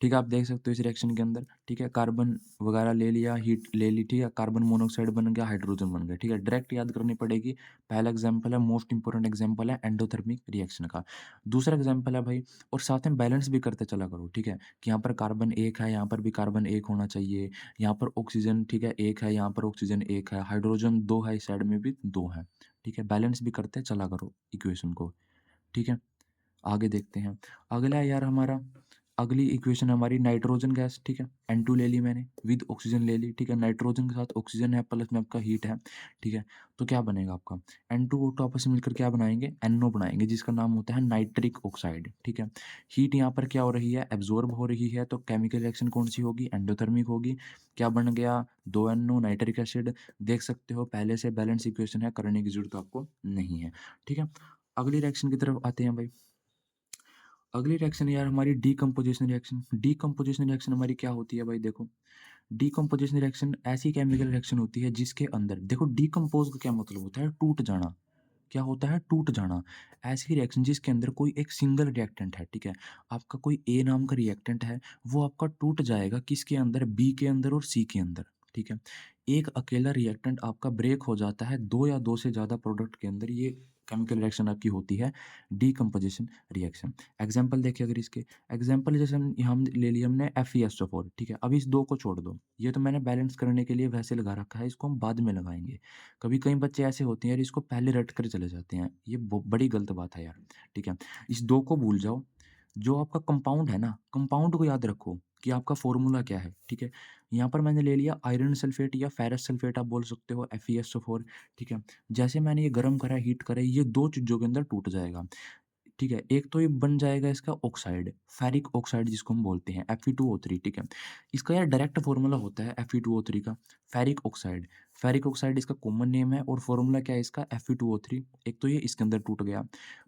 ठीक है, आप देख सकते हो इस रिएक्शन के अंदर, ठीक है, कार्बन वगैरह ले लिया, हीट ले ली, ठीक है, कार्बन मोनोऑक्साइड बन गया, हाइड्रोजन बन गया, ठीक है, डायरेक्ट याद करनी पड़ेगी। पहला एग्जांपल है, मोस्ट इंपोर्टेंट एग्जांपल है एंडोथर्मिक रिएक्शन का। दूसरा एग्जांपल है भाई और साथ में बैलेंस भी करते चला करो, ठीक है, कि यहाँ पर कार्बन 1 है, यहाँ पर भी कार्बन 1 होना चाहिए, यहाँ पर ऑक्सीजन ठीक है 1 है, यहाँ पर ऑक्सीजन 1 है, हाइड्रोजन 2 है, इस साइड में भी 2 है, ठीक है, बैलेंस भी करते चला करो इक्वेशन को, ठीक है। आगे देखते हैं, अगला है यार हमारा अगली इक्वेशन हमारी नाइट्रोजन गैस, ठीक है, N2 ले ली मैंने, विद ऑक्सीजन ले ली, ठीक है, नाइट्रोजन के साथ ऑक्सीजन है, प्लस में आपका हीट है, ठीक है, तो क्या बनेगा आपका N2 O2 आपस में मिलकर क्या बनाएंगे, NO बनाएंगे, जिसका नाम होता है नाइट्रिक ऑक्साइड, ठीक है। हीट यहाँ पर क्या हो रही है, एब्जॉर्ब हो रही है, तो केमिकल रिएक्शन कौन सी होगी, एंडोथर्मिक होगी। क्या बन गया, 2NO नाइट्रिक एसिड। देख सकते हो पहले से बैलेंस इक्वेशन है, करने की जरूरत आपको नहीं है, ठीक है। अगली रिएक्शन की तरफ आते हैं भाई। अगली रिएक्शन यार हमारी डीकम्पोजिशन रिएक्शन। डीकम्पोजिशन रिएक्शन हमारी क्या होती है भाई, देखो डीकम्पोजिशन रिएक्शन ऐसी केमिकल रिएक्शन होती है जिसके अंदर, देखो डीकम्पोज का क्या मतलब होता है, टूट जाना। क्या होता है, टूट जाना। ऐसी रिएक्शन जिसके अंदर कोई एक सिंगल रिएक्टेंट है, ठीक है, आपका कोई ए नाम का रिएक्टेंट है, वो आपका टूट जाएगा किसके अंदर, बी के अंदर और सी के अंदर, ठीक है। एक अकेला रिएक्टेंट आपका ब्रेक हो जाता है दो या दो से ज़्यादा प्रोडक्ट के अंदर, ये केमिकल रिएक्शन आपकी होती है डीकम्पोजिशन रिएक्शन। एग्जाम्पल देखिए अगर इसके, एग्जाम्पल जैसे हम ले लिया हमने FeSO4, ठीक है। अब इस दो को छोड़ दो, ये तो मैंने बैलेंस करने के लिए वैसे लगा रखा है, इसको हम बाद में लगाएंगे। कभी कई बच्चे ऐसे होते हैं यार, इसको पहले रट कर चले जाते हैं, ये बड़ी गलत बात है यार, ठीक है। इस दो को भूल जाओ, जो आपका कंपाउंड है ना, कंपाउंड को याद रखो कि आपका फॉर्मूला क्या है, ठीक है। यहाँ पर मैंने ले लिया आयरन सल्फेट या फेरस सल्फेट आप बोल सकते हो, FeSO4, ठीक है। जैसे मैंने ये गर्म करा, हीट करा, ये दो चीज़ों के अंदर टूट जाएगा, ठीक है। एक तो ये बन जाएगा इसका ऑक्साइड, फेरिक ऑक्साइड जिसको हम बोलते हैं Fe2O3, ठीक है। इसका यार डायरेक्ट फॉर्मूला होता है Fe2O3 का, फेरिक ऑक्साइड। फेरिक ऑक्साइड इसका कॉमन नेम है और फॉर्मूला क्या है इसका, Fe2O3। एक तो ये इसके अंदर टूट गया,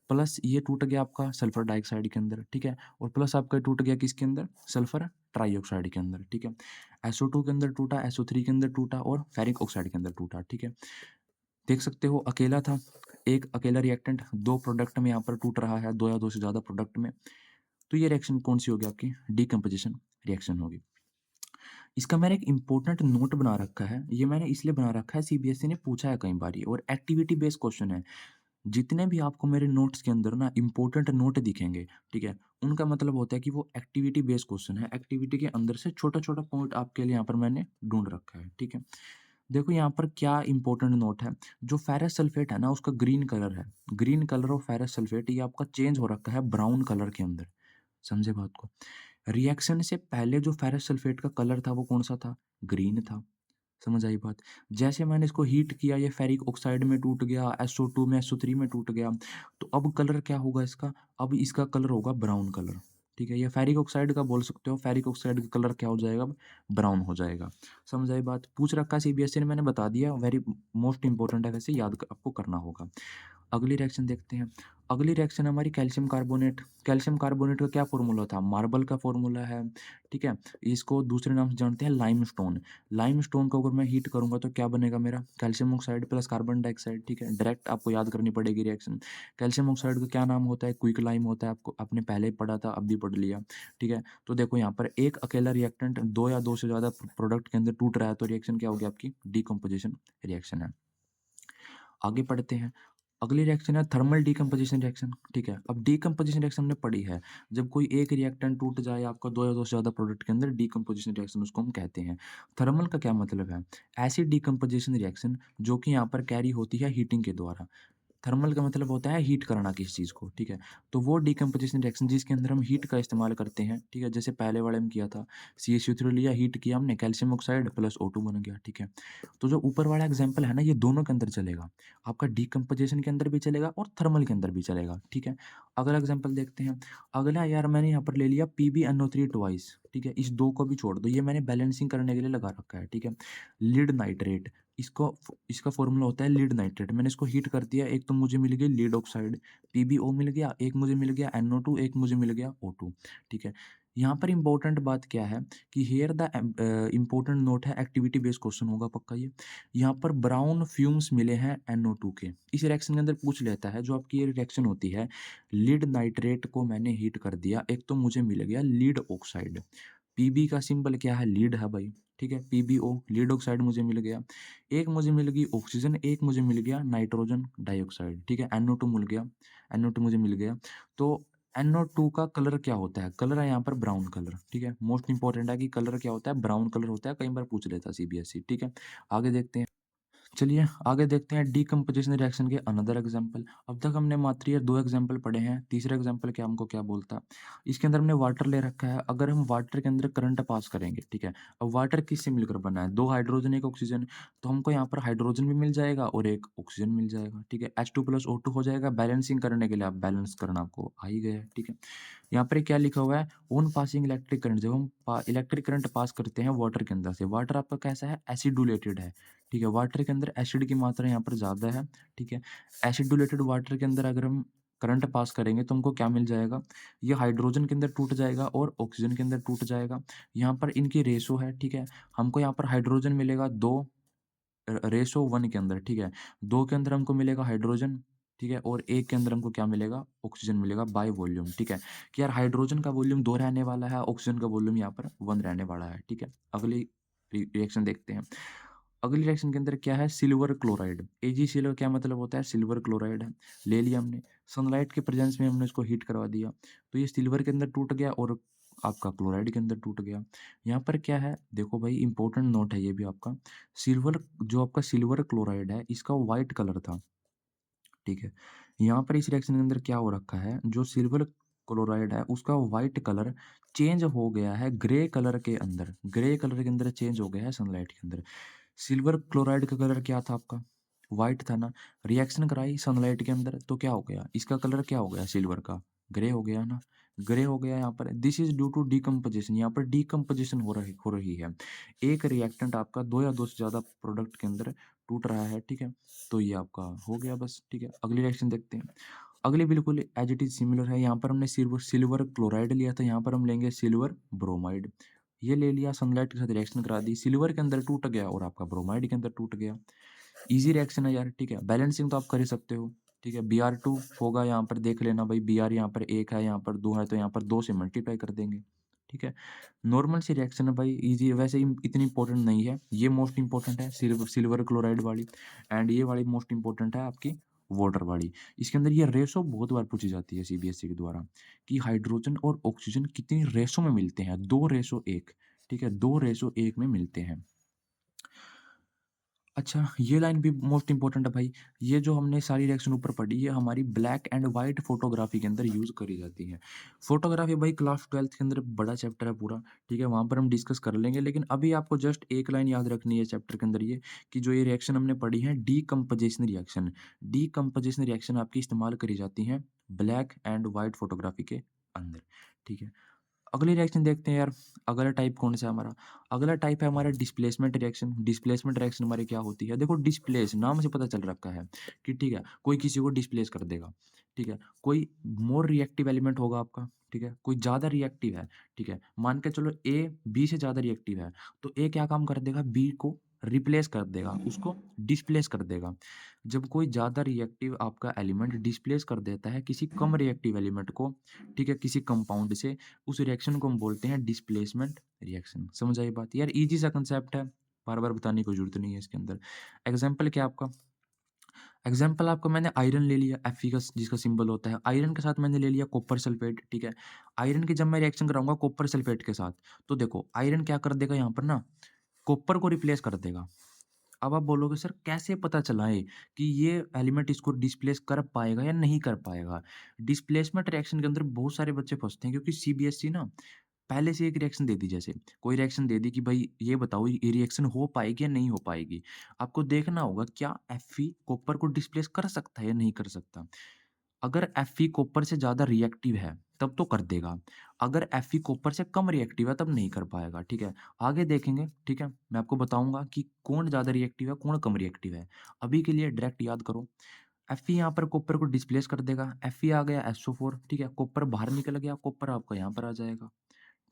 प्लस ये टूट गया आपका सल्फर डाइऑक्साइड के अंदर, ठीक है, और प्लस आपका टूट गया किसके अंदर, सल्फर ट्राइऑक्साइड के अंदर, ठीक है। SO2 के अंदर टूटा, SO3 के अंदर टूटा और फेरिक ऑक्साइड के अंदर टूटा, ठीक है। देख सकते हो अकेला था, एक अकेला रिएक्टेंट दो प्रोडक्ट में यहाँ पर टूट रहा है, दो या दो से ज़्यादा प्रोडक्ट में, तो ये रिएक्शन कौन सी होगी आपकी, डीकम्पोजिशन रिएक्शन होगी। इसका मैंने एक इंपॉर्टेंट नोट बना रखा है, ये मैंने इसलिए बना रखा है, CBSE ने पूछा है कई बार ये, और एक्टिविटी बेस्ड क्वेश्चन है। जितने भी आपको मेरे नोट्स के अंदर ना इंपॉर्टेंट नोट दिखेंगे, ठीक है, उनका मतलब होता है कि वो एक्टिविटी बेस्ड क्वेश्चन है, एक्टिविटी के अंदर से छोटा छोटा पॉइंट आपके लिए यहाँ पर मैंने ढूंढ रखा है, ठीक है। देखो यहाँ पर क्या इंपॉर्टेंट नोट है, जो फेरस सल्फेट है ना उसका ग्रीन कलर है, green colour of ferrous sulphate ये आपका चेंज हो रखा है ब्राउन कलर के अंदर, समझे बात को। रिएक्शन से पहले जो फेरस सल्फेट का कलर था वो कौन सा था, ग्रीन था, समझ आई बात। जैसे मैंने इसको हीट किया, ये फेरिक ऑक्साइड में टूट गया, SO2 में, SO3 में टूट गया, तो अब कलर क्या होगा इसका, अब इसका कलर होगा ब्राउन कलर, ठीक है। ये फेरिक ऑक्साइड का बोल सकते हो, फेरिक ऑक्साइड का कलर क्या हो जाएगा, अब ब्राउन हो जाएगा, समझ आई बात। पूछ रखा है CBSE ने, मैंने बता दिया, वेरी मोस्ट इंपॉर्टेंट है, वैसे याद आपको करना होगा। अगली रिएक्शन देखते हैं। अगली रिएक्शन हमारी कैल्शियम कार्बोनेट। कैल्शियम कार्बोनेट का क्या फ़ॉर्मूला था? मार्बल का फ़ॉर्मूला है, ठीक है? इसको दूसरे नाम से जानते हैं लाइमस्टोन। लाइमस्टोन को अगर मैं हीट करूँगा तो क्या बनेगा मेरा? Calcium oxide plus carbon dioxide, ठीक है? डायरेक्ट आपको याद करनी पड़ेगी रिएक्शन। कैल्शियम ऑक्साइड का क्या नाम होता है? क्विक लाइम होता है, आपको आपने पहले ही पढ़ा था, अब भी पढ़ लिया, ठीक है? तो देखो यहाँ पर एक अकेला रिएक्टेंट दो या दो से ज़्यादा प्रोडक्ट के अंदर टूट रहा है, तो रिएक्शन क्या होगी आपकी? डीकम्पोजिशन रिएक्शन है। आगे पढ़ते हैं। अगली रिएक्शन है थर्मल डीकम्पोजिशन रिएक्शन, ठीक है। अब डीकम्पोजिशन रिएक्शन हमने पढ़ी है, जब कोई एक रिएक्टेंट टूट जाए आपका दो या दो से ज़्यादा प्रोडक्ट के अंदर, डीकम्पोजिशन रिएक्शन उसको हम कहते हैं। थर्मल का क्या मतलब है? ऐसी डीकम्पोजिशन रिएक्शन जो कि यहाँ पर कैरी होती है हीटिंग के द्वारा। थर्मल का मतलब होता है हीट करना किसी चीज़ को, ठीक है। तो वो डीकम्पोजिशन रिएक्शन जिसके अंदर हम हीट का इस्तेमाल करते हैं, ठीक है। जैसे पहले वाले में किया था, CaCO3 लिया, हीट किया हमने, कैल्शियम ऑक्साइड प्लस O2 बन गया, ठीक है। तो जो ऊपर वाला एग्जाम्पल है ना, ये दोनों के अंदर चलेगा, आपका डीकम्पोजिशन के अंदर भी चलेगा और थर्मल के अंदर भी चलेगा, ठीक है। अगला एग्जाम्पल देखते हैं। अगला यार मैंने यहाँ पर ले लिया PbNO3 ट्वाइस, ठीक है। इस दो को भी छोड़ दो, ये मैंने बैलेंसिंग करने के लिए लगा रखा है, ठीक है। लीड नाइट्रेट, इसका फॉर्मूला होता है लीड नाइट्रेट। मैंने इसको हीट कर दिया, एक तो मुझे मिल गई लीड ऑक्साइड PbO मिल गया, एक मुझे मिल गया NO2, एक मुझे मिल गया O2, ठीक है। यहाँ पर इंपॉर्टेंट बात क्या है कि हेयर द इंपॉर्टेंट नोट है, एक्टिविटी बेस्ड क्वेश्चन होगा पक्का ये। यहाँ पर ब्राउन फ्यूम्स मिले हैं NO2 के, इस रिएक्शन के अंदर पूछ लेता है, जो आपकी ये रिएक्शन होती है, लीड नाइट्रेट को मैंने हीट कर दिया, एक तो मुझे मिल गया लीड ऑक्साइड, Pb का सिंबल क्या है, लीड है भाई, ठीक है। PbO लीड ऑक्साइड मुझे मिल गया, एक मुझे मिल गई ऑक्सीजन, एक मुझे मिल गया नाइट्रोजन डाइऑक्साइड, ठीक है। NO2 मिल गया, NO2 मुझे मिल गया। तो NO2 का कलर क्या होता है? कलर है यहाँ पर ब्राउन कलर, ठीक है। मोस्ट इंपॉर्टेंट है कि कलर क्या होता है, ब्राउन कलर होता है, कई बार पूछ लेता है CBSE, ठीक है। आगे देखते हैं। चलिए आगे देखते हैं डीकम्पोजिशन रिएक्शन के अनदर एग्जांपल। अब तक हमने मात्र ये 2 एग्जांपल पढ़े हैं। तीसरा एग्जांपल क्या हमको क्या बोलता है? इसके अंदर हमने वाटर ले रखा है। अगर हम वाटर के अंदर करंट पास करेंगे, ठीक है? अब वाटर किससे मिलकर बना है? 2 हाइड्रोजन, 1 ऑक्सीजन। तो हमको यहाँ पर हाइड्रोजन भी मिल जाएगा और 1 ऑक्सीजन मिल जाएगा, ठीक है? H2+O2 हो जाएगा। बैलेंसिंग करने के लिए आप बैलेंस करना आपको आ ही गया है, ठीक है? यहाँ पर क्या लिखा हुआ है? ऑन पासिंग इलेक्ट्रिक करंट, जब हम इलेक्ट्रिक करंट पास करते हैं वाटर के अंदर से, वाटर आपका कैसा है? एसिडुलेटेड है, ठीक है? वाटर के अंदर एसिड की मात्रा यहाँ पर ज़्यादा है, ठीक है? एसिडुलेटेड वाटर के अंदर अगर हम करंट पास करेंगे तो हमको क्या मिल जाएगा? ये हाइड्रोजन के अंदर टूट जाएगा और ऑक्सीजन के अंदर टूट जाएगा। यहाँ पर इनकी रेशो है, ठीक है? हमको यहाँ पर हाइड्रोजन मिलेगा 2 रेशो 1 के अंदर, ठीक है? 2 के अंदर हमको मिलेगा हाइड्रोजन, ठीक है? और 1 के अंदर हमको क्या मिलेगा? ऑक्सीजन मिलेगा बाय वॉल्यूम, ठीक है? कि यार हाइड्रोजन का वॉल्यूम 2 रहने वाला है, ऑक्सीजन का वॉल्यूम यहाँ पर 1 रहने वाला है, ठीक है? अगली रिएक्शन देखते हैं। अगली रिएक्शन के अंदर क्या है? Silver chloride. AgCl क्या मतलब होता है? सिल्वर क्लोराइड है। ले लिया हमने, सनलाइट के प्रेजेंस में हमने इसको हीट करवा दिया, तो ये सिल्वर के अंदर टूट गया और आपका क्लोराइड के अंदर टूट गया। यहाँ पर क्या है? देखो भाई इंपॉर्टेंट नोट है ये भी आपका। सिल्वर, जो आपका सिल्वर क्लोराइड है, इसका व्हाइट कलर था, ठीक है? यहाँ पर इस रिएक्शन के अंदर क्या हो रखा है? जो सिल्वर क्लोराइड है, उसका व्हाइट कलर चेंज हो गया है ग्रे कलर के अंदर। ग्रे कलर के अंदर चेंज हो गया है सनलाइट के अंदर। सिल्वर क्लोराइड का कलर क्या था आपका? व्हाइट था ना? रिएक्शन कराई सनलाइट के अंदर तो क्या हो गया? इसका कलर क्या हो गया सिल्वर का? ग्रे हो गया ना? ग्रे हो गया यहाँ पर। This is due to decomposition. यहाँ पर डीकम्पोजिशन हो रही है। एक रिएक्टेंट आपका 2 या 2 से ज़्यादा प्रोडक्ट के अंदर टूट रहा है, ठीक है? तो ये आपका हो गया बस, ठीक है? अगली रिएक्शन देखते हैं। अगली बिल्कुल एज इट इज सिमिलर है। यहाँ पर हमने सिल्वर सिल्वर क्लोराइड लिया था, यहाँ पर हम लेंगे सिल्वर ब्रोमाइड। ये ले लिया, सनलाइट के साथ रिएक्शन करा दी, सिल्वर के अंदर टूट गया और आपका ब्रोमाइड के अंदर टूट गया। ईजी रिएक्शन है यार, ठीक है? बैलेंसिंग तो आप कर ही सकते हो, ठीक है? Br2 होगा, यहाँ पर देख लेना भाई, Br यहाँ पर 1 है, यहाँ पर 2 है, तो यहाँ पर 2 से मल्टीप्लाई कर देंगे, ठीक है? नॉर्मल सी रिएक्शन है भाई, ईजी है, वैसे ही इतनी इंपॉर्टेंट नहीं है। ये मोस्ट इंपॉर्टेंट है सिल्वर सिल्वर क्लोराइड वाली, एंड ये वाली मोस्ट इंपॉर्टेंट है आपकी वाटर वाली। इसके अंदर ये रेशो बहुत बार पूछी जाती है CBSE के द्वारा, कि हाइड्रोजन और ऑक्सीजन कितनी रेशो में मिलते हैं? 2:1, ठीक है? 2:1 में मिलते हैं। अच्छा, ये लाइन भी मोस्ट इम्पोर्टेंट है भाई। ये जो हमने सारी रिएक्शन ऊपर पढ़ी, ये हमारी ब्लैक एंड व्हाइट फोटोग्राफी के अंदर यूज़ करी जाती है। फोटोग्राफी भाई क्लास 12th के अंदर बड़ा चैप्टर है पूरा, ठीक है? वहाँ पर हम डिस्कस कर लेंगे, लेकिन अभी आपको जस्ट एक लाइन याद रखनी है चैप्टर के अंदर ये, कि जो ये रिएक्शन हमने पढ़ी है डीकम्पोजिशन रिएक्शन। डीकम्पोजिशन रिएक्शन आपकी इस्तेमाल करी जाती है ब्लैक एंड व्हाइट फोटोग्राफी के अंदर, ठीक है? अगली रिएक्शन देखते हैं यार। अगला टाइप कौन सा है हमारा? अगला टाइप है हमारा डिस्प्लेसमेंट रिएक्शन। डिस्प्लेसमेंट रिएक्शन हमारी क्या होती है? देखो, डिस्प्लेस नाम से पता चल रखा है कि ठीक है, कोई किसी को डिस्प्लेस कर देगा, ठीक है? कोई मोर रिएक्टिव एलिमेंट होगा आपका, ठीक है? कोई ज़्यादा रिएक्टिव है, ठीक है? मान के चलो ए बी से ज़्यादा रिएक्टिव है, तो ए क्या काम कर देगा? बी को रिप्लेस कर देगा, उसको डिस्प्लेस कर देगा। जब कोई ज़्यादा रिएक्टिव आपका एलिमेंट डिस्प्लेस कर देता है किसी कम रिएक्टिव एलिमेंट को, ठीक है, किसी कंपाउंड से, उस रिएक्शन को हम बोलते हैं डिस्प्लेसमेंट रिएक्शन। समझ आई बात? यार ईज़ी सा कांसेप्ट है, बार-बार बताने की कोई ज़रूरत नहीं है इसके अंदर। एग्ज़ाम्पल क्या है आपका? एग्ज़ाम्पल आपका मैंने आयरन ले लिया, Fe का जिसका सिंबल होता है। आयरन के साथ मैंने ले लिया कॉपर सल्फेट, ठीक है? आयरन की जब मैं रिएक्शन कराऊँगा कॉपर सल्फेट के साथ, तो देखो आयरन क्या कर देगा यहाँ पर ना, कॉपर को रिप्लेस कर देगा। अब आप बोलोगे सर कैसे पता चलाएँ कि ये एलिमेंट इसको डिस्प्लेस कर पाएगा या नहीं कर पाएगा? डिस्प्लेसमेंट रिएक्शन के अंदर बहुत सारे बच्चे फँसते हैं, क्योंकि CBSE ना पहले से एक रिएक्शन दे दी, जैसे कोई रिएक्शन दे दी कि भाई ये बताओ ये रिएक्शन हो पाएगी या नहीं हो पाएगी। आपको देखना होगा क्या Fe कॉपर को डिस्प्लेस कर सकता है या नहीं कर सकता। अगर Fe कॉपर से ज़्यादा रिएक्टिव है तब तो कर देगा। अगर Fe कॉपर से कम रिएक्टिव है तब नहीं कर पाएगा, ठीक है? आगे देखेंगे, ठीक है? मैं आपको बताऊँगा कि कौन ज़्यादा रिएक्टिव है, कौन कम रिएक्टिव है। अभी के लिए डायरेक्ट याद करो। Fe यहाँ पर कॉपर को डिस्प्लेस कर देगा। Fe आ गया SO4, ठीक है? कॉपर बाहर निकल गया, कॉपर आपका यहाँ पर आ जाएगा।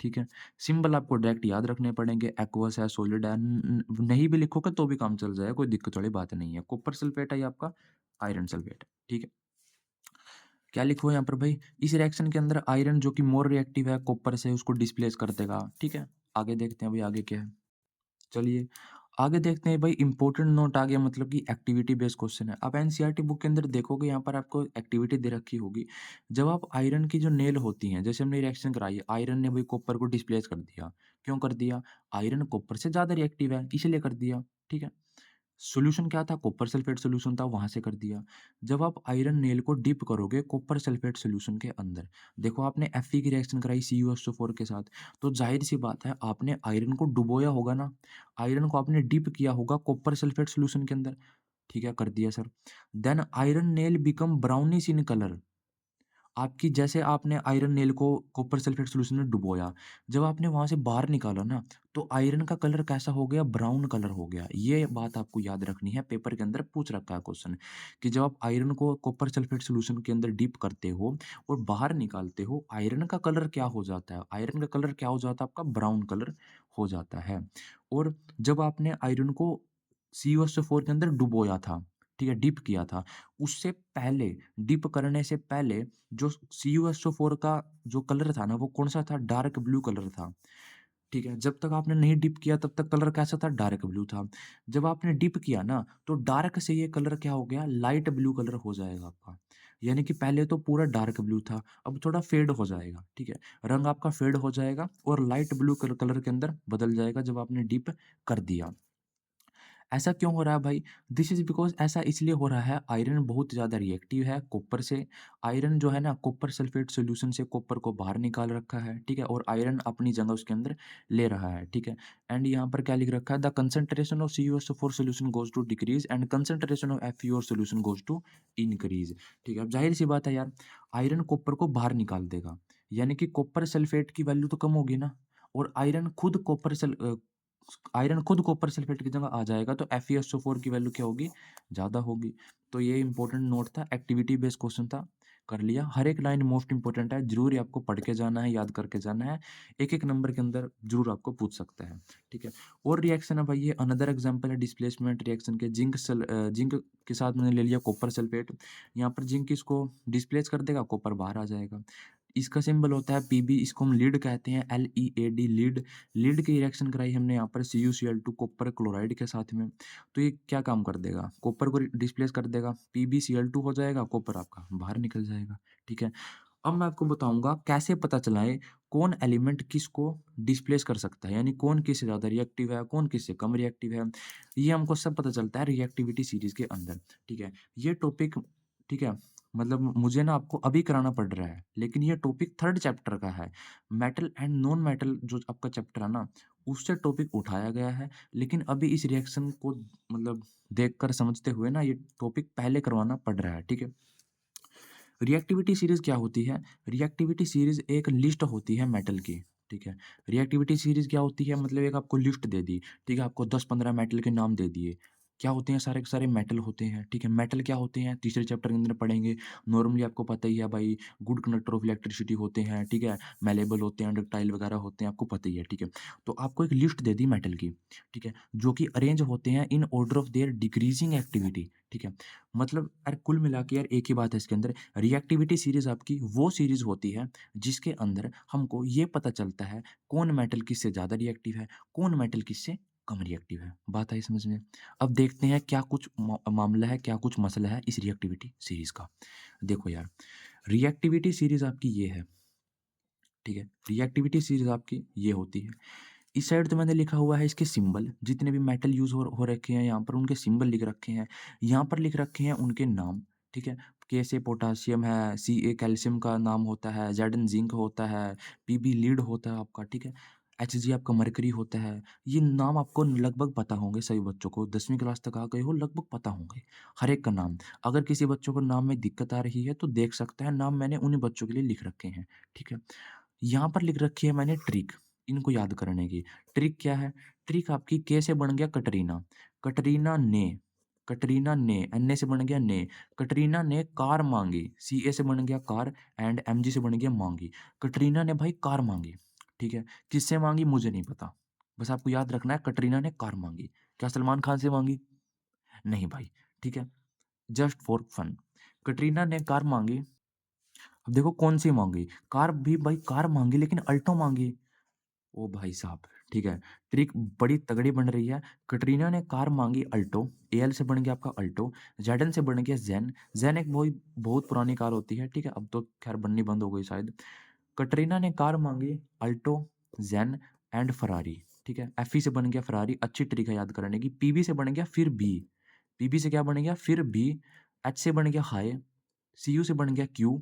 ठीक है? सिंबल आपको डायरेक्ट याद रखने पड़ेंगे, एक्वस है, सॉलिड है, नहीं भी लिखोगे तो भी काम चल जाएगा, कोई दिक्कत वाली बात नहीं है। कॉपर सल्फेट है ये आपका आयरन सल्फेट, ठीक है? क्या लिखा हुआ है यहाँ पर भाई? इस रिएक्शन के अंदर आयरन जो कि मोर रिएक्टिव है कॉपर से, उसको डिस्प्लेस कर देगा, ठीक है? आगे देखते हैं भाई आगे क्या है। चलिए, आगे देखते हैं भाई, इम्पोर्टेंट नोट आ गया, मतलब कि एक्टिविटी बेस्ड क्वेश्चन है। आप एनसीईआरटी बुक के अंदर देखोगे, यहाँ पर आपको एक्टिविटी दे रखी होगी। जब आप आयरन की जो नेल होती हैं, जैसे हमने रिएक्शन कराई है, आयरन ने भाई कॉपर को डिस्प्लेस कर दिया। क्यों कर दिया? आयरन कॉपर से ज़्यादा रिएक्टिव है, इसलिए कर दिया, ठीक है? सॉल्यूशन क्या था? कॉपर सल्फेट सॉल्यूशन था, वहाँ से कर दिया। जब आप आयरन नेल को डिप करोगे कॉपर सल्फेट सॉल्यूशन के अंदर, देखो आपने Fe की रिएक्शन कराई CuSO4 के साथ, तो ज़ाहिर-सी बात है आपने आयरन को डुबोया होगा ना, आयरन को आपने डिप किया होगा कॉपर सल्फेट सॉल्यूशन के अंदर, ठीक है, कर दिया sir. Then iron nail become brownish in colour. आपकी जैसे आपने आयरन नेल को कॉपर सल्फेट सॉल्यूशन में डुबोया, जब आपने वहाँ से बाहर निकाला ना, तो आयरन का कलर कैसा हो गया? ब्राउन कलर हो गया। ये बात आपको याद रखनी है, पेपर के अंदर पूछ रखा है क्वेश्चन कि जब आप आयरन को कॉपर सल्फेट सॉल्यूशन के अंदर डिप करते हो और बाहर निकालते हो, आयरन का कलर क्या हो जाता है? आयरन का कलर क्या हो जाता है आपका? ब्राउन कलर हो जाता है। और जब आपने आयरन को CuSO4 के अंदर डुबोया था, ठीक है, डिप किया था, उससे पहले डिप करने से पहले जो CuSO4 का जो कलर था ना, वो कौन-सा था? डार्क ब्लू कलर था, ठीक है? जब तक आपने नहीं डिप किया तब तक कलर कैसा था? डार्क ब्लू था। जब आपने डिप किया ना, तो डार्क से ये कलर क्या हो गया? लाइट ब्लू कलर हो जाएगा आपका। यानी कि पहले तो पूरा डार्क ब्लू था, अब थोड़ा फेड हो जाएगा, ठीक है? रंग आपका फेड हो जाएगा और लाइट ब्लू कलर के अंदर बदल जाएगा जब आपने डिप कर दिया। ऐसा क्यों हो रहा है भाई? दिस इज़ बिकॉज़ ऐसा इसलिए हो रहा है, आयरन बहुत ज़्यादा रिएक्टिव है कॉपर से। आयरन जो है ना, कॉपर सल्फेट सॉल्यूशन से कॉपर को बाहर निकाल रखा है, ठीक है? और आयरन अपनी जगह उसके अंदर ले रहा है, ठीक है? एंड यहाँ पर क्या लिख रखा है? The concentration of CuSO4 solution goes to decrease and concentration of FeOR solution goes to increase, ठीक है? अब ज़ाहिर-सी बात है यार, आयरन कॉपर को बाहर निकाल देगा, यानी कि कॉपर सल्फेट की वैल्यू तो कम होगी ना, और आयरन खुद कॉपर सल्फेट की जगह आ जाएगा, तो FeSO4 की वैल्यू क्या होगी? ज़्यादा होगी। तो ये इंपॉर्टेंट नोट था, एक्टिविटी बेस्ड क्वेश्चन था, कर लिया। हर एक लाइन मोस्ट इंपॉर्टेंट है, ज़रूर ये आपको पढ़ के जाना है, याद करके जाना है। एक-एक नंबर के अंदर ज़रूर आपको पूछ सकता है, ठीक है? और रिएक्शन है भाई, ये अनदर एग्जांपल है डिस्प्लेसमेंट रिएक्शन के। जिंक के साथ मैंने ले लिया कॉपर सल्फेट। यहाँ पर जिंक इसको डिस्प्लेस कर देगा, कॉपर बाहर आ जाएगा। इसका सिंबल होता है Pb, इसको हम लीड कहते हैं, LEAD लीड। लीड की रिएक्शन कराई हमने यहाँ पर CuCl2 कॉपर क्लोराइड के साथ में। तो ये क्या काम कर देगा? कॉपर को डिस्प्लेस कर देगा, PbCl2 हो जाएगा, कॉपर आपका बाहर निकल जाएगा, ठीक है? अब मैं आपको बताऊँगा कैसे पता चलाएँ कौन एलिमेंट किसको डिस्प्लेस कर सकता है, यानी कौन किससे ज़्यादा रिएक्टिव है, कौन किससे कम रिएक्टिव है। ये हमको सब पता चलता है रिएक्टिविटी सीरीज़ के अंदर, ठीक है? ये टॉपिक, ठीक है, मतलब मुझे ना आपको अभी कराना पड़ रहा है, लेकिन ये टॉपिक 3rd चैप्टर का है। मेटल एंड नॉन मेटल जो आपका चैप्टर है ना, उससे टॉपिक उठाया गया है, लेकिन अभी इस रिएक्शन को मतलब देखकर समझते हुए ना ये टॉपिक पहले करवाना पड़ रहा है, ठीक है? रिएक्टिविटी सीरीज़ क्या होती है? रिएक्टिविटी सीरीज़ एक लिस्ट होती है मेटल की, ठीक है? रिएक्टिविटी सीरीज़ क्या होती है? मतलब एक आपको लिस्ट दे दी, ठीक है? आपको 10-15 मेटल के नाम दे दिए। क्या होते हैं? सारे के सारे मेटल होते हैं, ठीक है? मेटल क्या होते हैं? तीसरे चैप्टर के अंदर पढ़ेंगे। नॉर्मली आपको पता ही है भाई, गुड कंडक्टर ऑफ इलेक्ट्रिसिटी होते हैं, ठीक है? मैलेबल होते हैं, डक्टाइल वगैरह होते हैं, आपको पता ही है, ठीक है? तो आपको एक लिस्ट दे दी मेटल की, ठीक है? जो कि अरेंज होते हैं in order of their decreasing activity, ठीक है? मतलब यार कुल मिला के यार एक ही बात है इसके अंदर, रिएक्टिविटी सीरीज़ आपकी वो सीरीज़ होती है जिसके अंदर हमको ये पता चलता है कौन मेटल किससे ज़्यादा रिएक्टिव है, कौन मेटल किससे कम रिएक्टिव है। बात आई समझ में? अब देखते हैं क्या कुछ मामला है, क्या कुछ मसला है इस रिएक्टिविटी सीरीज़ का। देखो यार, रिएक्टिविटी सीरीज़ आपकी ये है, ठीक है? रिएक्टिविटी सीरीज़ आपकी ये होती है। इस साइड तो मैंने लिखा हुआ है इसके सिंबल, जितने भी मेटल यूज़ हो रखे हैं यहाँ पर उनके सिंबल लिख रखे हैं। यहाँ पर लिख रखे हैं उनके नाम, ठीक है? K से पोटेशियम है, Ca कैल्शियम का नाम होता है, Zn ज़िंक होता है, Pb लीड होता है आपका, ठीक है? Hg आपका मरकरी होता है। ये नाम आपको लगभग पता होंगे सभी बच्चों को, 10वीं क्लास तक आ गए हो लगभग पता होंगे, हर एक का नाम। अगर किसी बच्चों को नाम में दिक्कत आ रही है तो देख सकता है, नाम मैंने उन्हीं बच्चों के लिए लिख रखे हैं, ठीक है? यहाँ पर लिख रखी है मैंने ट्रिक, इनको याद करने की। ट्रिक क्या है? ट्रिक आपकी के से बन गया कटरीना, कटरीना ने, एन ए से बन गया ने, कटरीना ने कार माँगी, सी ए से बन गया कार एंड एम जी से बन गया माँगी। कटरीना ने भाई कार माँगी, ठीक है? किससे माँगी मुझे नहीं पता, बस आपको याद रखना है कटरीना ने कार माँगी। क्या सलमान खान से माँगी? नहीं भाई, ठीक है? Just for fun. कटरीना ने कार माँगी, अब देखो कौन-सी माँगी? कार भी भाई कार माँगी लेकिन अल्टो माँगी। ओ भाई साहब! ठीक है, ट्रिक बड़ी तगड़ी बन रही है। कटरीना ने कार माँगी अल्टो, एल से बन गया आपका अल्टो, ज़ेडन से बन गया ज़ेन, ज़ेन एक वही बहुत पुरानी कार होती है, ठीक है? अब तो खैर बननी बंद हो गई शायद। कटरीना ने कार माँगी अल्टो, ज़ेन एंड फरारी, ठीक है? एफई से बन गया फरारी, अच्छी ट्रिक है याद करने की। पीबी से बन गया फिर बी, पीबी से क्या बन गया फिर बी, एच से बन गया हाय, सीयू से बन गया क्यू,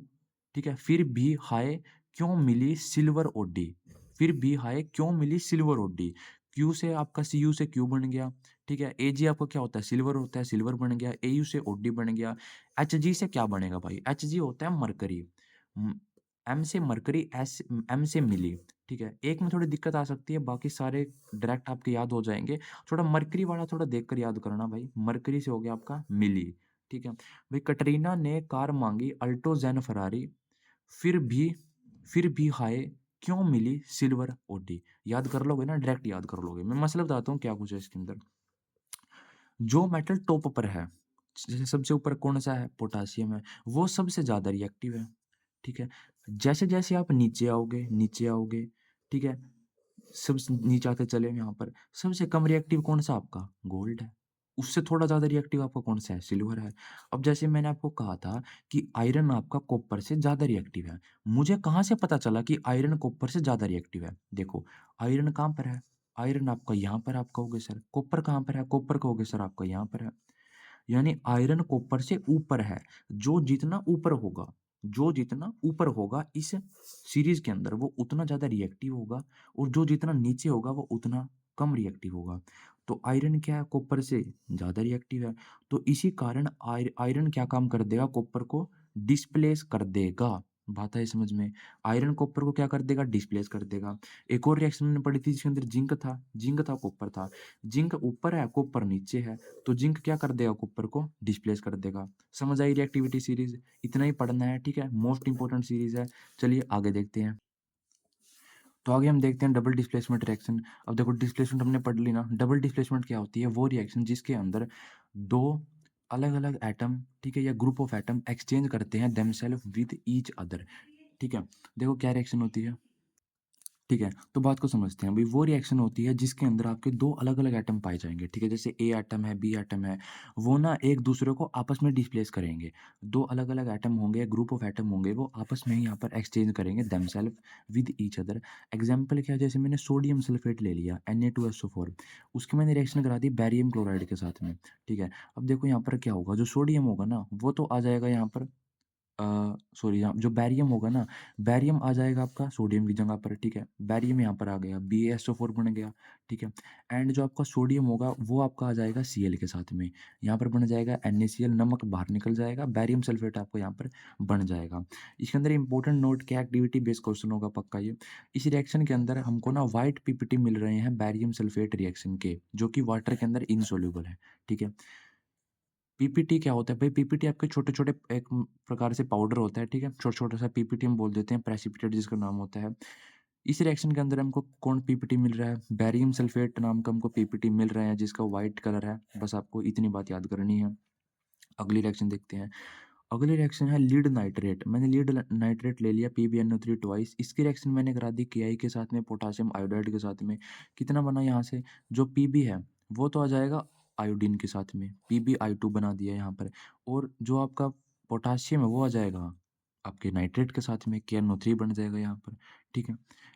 ठीक है? फिर भी हाय क्यों मिली सिल्वर ओडी, फिर भी हाय क्यों मिली सिल्वर ओडी। क्यू से आपका सीयू से क्यू बन गया, ठीक है? एजी आपका क्या होता है सिल्वर होता है, सिल्वर बन गया। एयू से ओडी बन गया। एचजी से क्या बनेगा भाई? एचजी होता है मरकरी। एम से मरकरी, एस एम से मिली, ठीक है? एक में थोड़ी दिक्कत आ सकती है, बाकी सारे डायरेक्ट आपके याद हो जाएंगे। थोड़ा मरकरी वाला थोड़ा देखकर याद करना भाई। मरकरी से हो गया आपका मिली, ठीक है? भाई कटरीना ने कार मांगी अल्टो जेन फरारी, फिर भी फिर भी हाय क्यों मिली सिल्वर ओडी। याद कर लोगे ना, डायरेक्ट याद कर लोगे। मैं मसला बताता हूँ क्या कुछ है इसके अंदर। जो मेटल टॉप पर है, जैसे सबसे ऊपर कौन सा है, पोटासियम है, वो सबसे ज्यादा रिएक्टिव है, ठीक है? जैसे जैसे आप नीचे आओगे नीचे आओगे, ठीक है, सबसे नीचे आते चले यहाँ पर, सबसे कम रिएक्टिव कौन सा आपका, गोल्ड है। उससे थोड़ा ज़्यादा रिएक्टिव आपका कौन सा है, सिल्वर है। अब जैसे मैंने आपको कहा था कि आयरन आपका कॉपर से ज़्यादा रिएक्टिव है। मुझे कहाँ से पता चला कि आयरन कॉपर से ज़्यादा रिएक्टिव है? देखो, आयरन कहाँ पर है? आयरन आपका यहाँ पर आप कहोगे सर। कॉपर कहाँ पर है? कॉपर कहोगे सर आपका यहाँ पर है। यानी आयरन कॉपर से ऊपर है। जो जितना ऊपर होगा, जो जितना ऊपर होगा इस सीरीज के अंदर, वो उतना ज़्यादा रिएक्टिव होगा, और जो जितना नीचे होगा वो उतना कम रिएक्टिव होगा। तो आयरन क्या है, कॉपर से ज़्यादा रिएक्टिव है। तो इसी कारण आयरन क्या काम कर देगा, कॉपर को डिस्प्लेस कर देगा। बात है समझ में? आयरन कॉपर को क्या कर देगा, डिस्प्लेस कर देगा। एक और रिएक्शन मैंने पढ़ी थी जिसके अंदर जिंक था कॉपर था। जिंक ऊपर है, कॉपर नीचे है, तो जिंक क्या कर देगा, कॉपर को डिस्प्लेस कर देगा। समझ आई रिएक्टिविटी सीरीज? इतना ही पढ़ना है, ठीक है? मोस्ट इंपॉर्टेंट सीरीज है। चलिए आगे देखते हैं। तो आगे हम देखते हैं डबल डिस्प्लेसमेंट रिएक्शन। अब देखो, डिस्प्लेसमेंट हमने पढ़ ली ना। डबल डिस्प्लेसमेंट क्या होती है? वो रिएक्शन जिसके अंदर दो अलग अलग एटम, ठीक है, या ग्रुप ऑफ एटम एक्सचेंज करते हैं देमसेल्फ विद ईच अदर, ठीक है? देखो क्या रिएक्शन होती है, ठीक है? तो बात को समझते हैं। अभी वो रिएक्शन होती है जिसके अंदर आपके दो अलग-अलग एटम पाए जाएँगे, ठीक है? जैसे ए एटम है, बी एटम है, वो ना एक दूसरे को आपस में डिस्प्लेस करेंगे। दो अलग-अलग एटम होंगे, ग्रुप ऑफ एटम होंगे, वो आपस में ही यहाँ पर एक्सचेंज करेंगे themselves with each other. Example क्या है? जैसे मैंने सोडियम सल्फेट ले लिया, Na2SO4, उसकी मैंने रिएक्शन करा दी बेरियम क्लोराइड के साथ में, ठीक है? अब देखो यहाँ पर क्या होगा, जो सोडियम होगा ना, वो तो आ जाएगा यहाँ पर, सॉरी, यहाँ जो बेरियम होगा ना, बेरियम आ जाएगा आपका सोडियम की जगह पर, ठीक है? बेरियम यहाँ पर आ गया, BaSO4 बन गया, ठीक है? एंड जो आपका सोडियम होगा वो आपका आ जाएगा Cl के साथ में, यहाँ पर बन जाएगा NaCl, नमक बाहर निकल जाएगा, बेरियम सल्फेट आपको यहाँ पर बन जाएगा। इसके अंदर इंपॉर्टेंट नोट क्या, एक्टिविटी बेस्ड क्वेश्चन होगा पक्का ये। इस रिएक्शन के अंदर हमको ना व्हाइट पीपीटी मिल रहे हैं बेरियम सल्फेट रिएक्शन के, जो कि वाटर के अंदर इनसॉल्युबल है, ठीक है? पीपीटी क्या होता है भाई? पीपीटी आपके छोटे-छोटे एक प्रकार से पाउडर होता है, ठीक है? छोटा-छोटा सा पीपीटी हम बोल देते हैं, प्रेसिपिटेट जिसका नाम होता है। इस रिएक्शन के अंदर हमको कौन पीपीटी मिल रहा है? बेरियम सल्फेट नाम का हमको पीपीटी मिल रहा है जिसका व्हाइट कलर है। बस आपको इतनी बात याद करनी है। अगली रिएक्शन देखते हैं। अगली रिएक्शन है लीड नाइट्रेट। मैंने लीड नाइट्रेट ले लिया PbNO3 ट्वाइस। इसकी रिएक्शन मैंने करा दी Ki के साथ में, पोटेशियम आयोडाइड के साथ में। कितना बना यहाँ से? जो Pb है वो तो आ जाएगा आयोडीन के साथ में, PbI2 बना दिया यहाँ पर। और जो आपका पोटेशियम है वो आ जाएगा आपके नाइट्रेट के साथ में, KNO3 बन जाएगा यहाँ पर, ठीक है?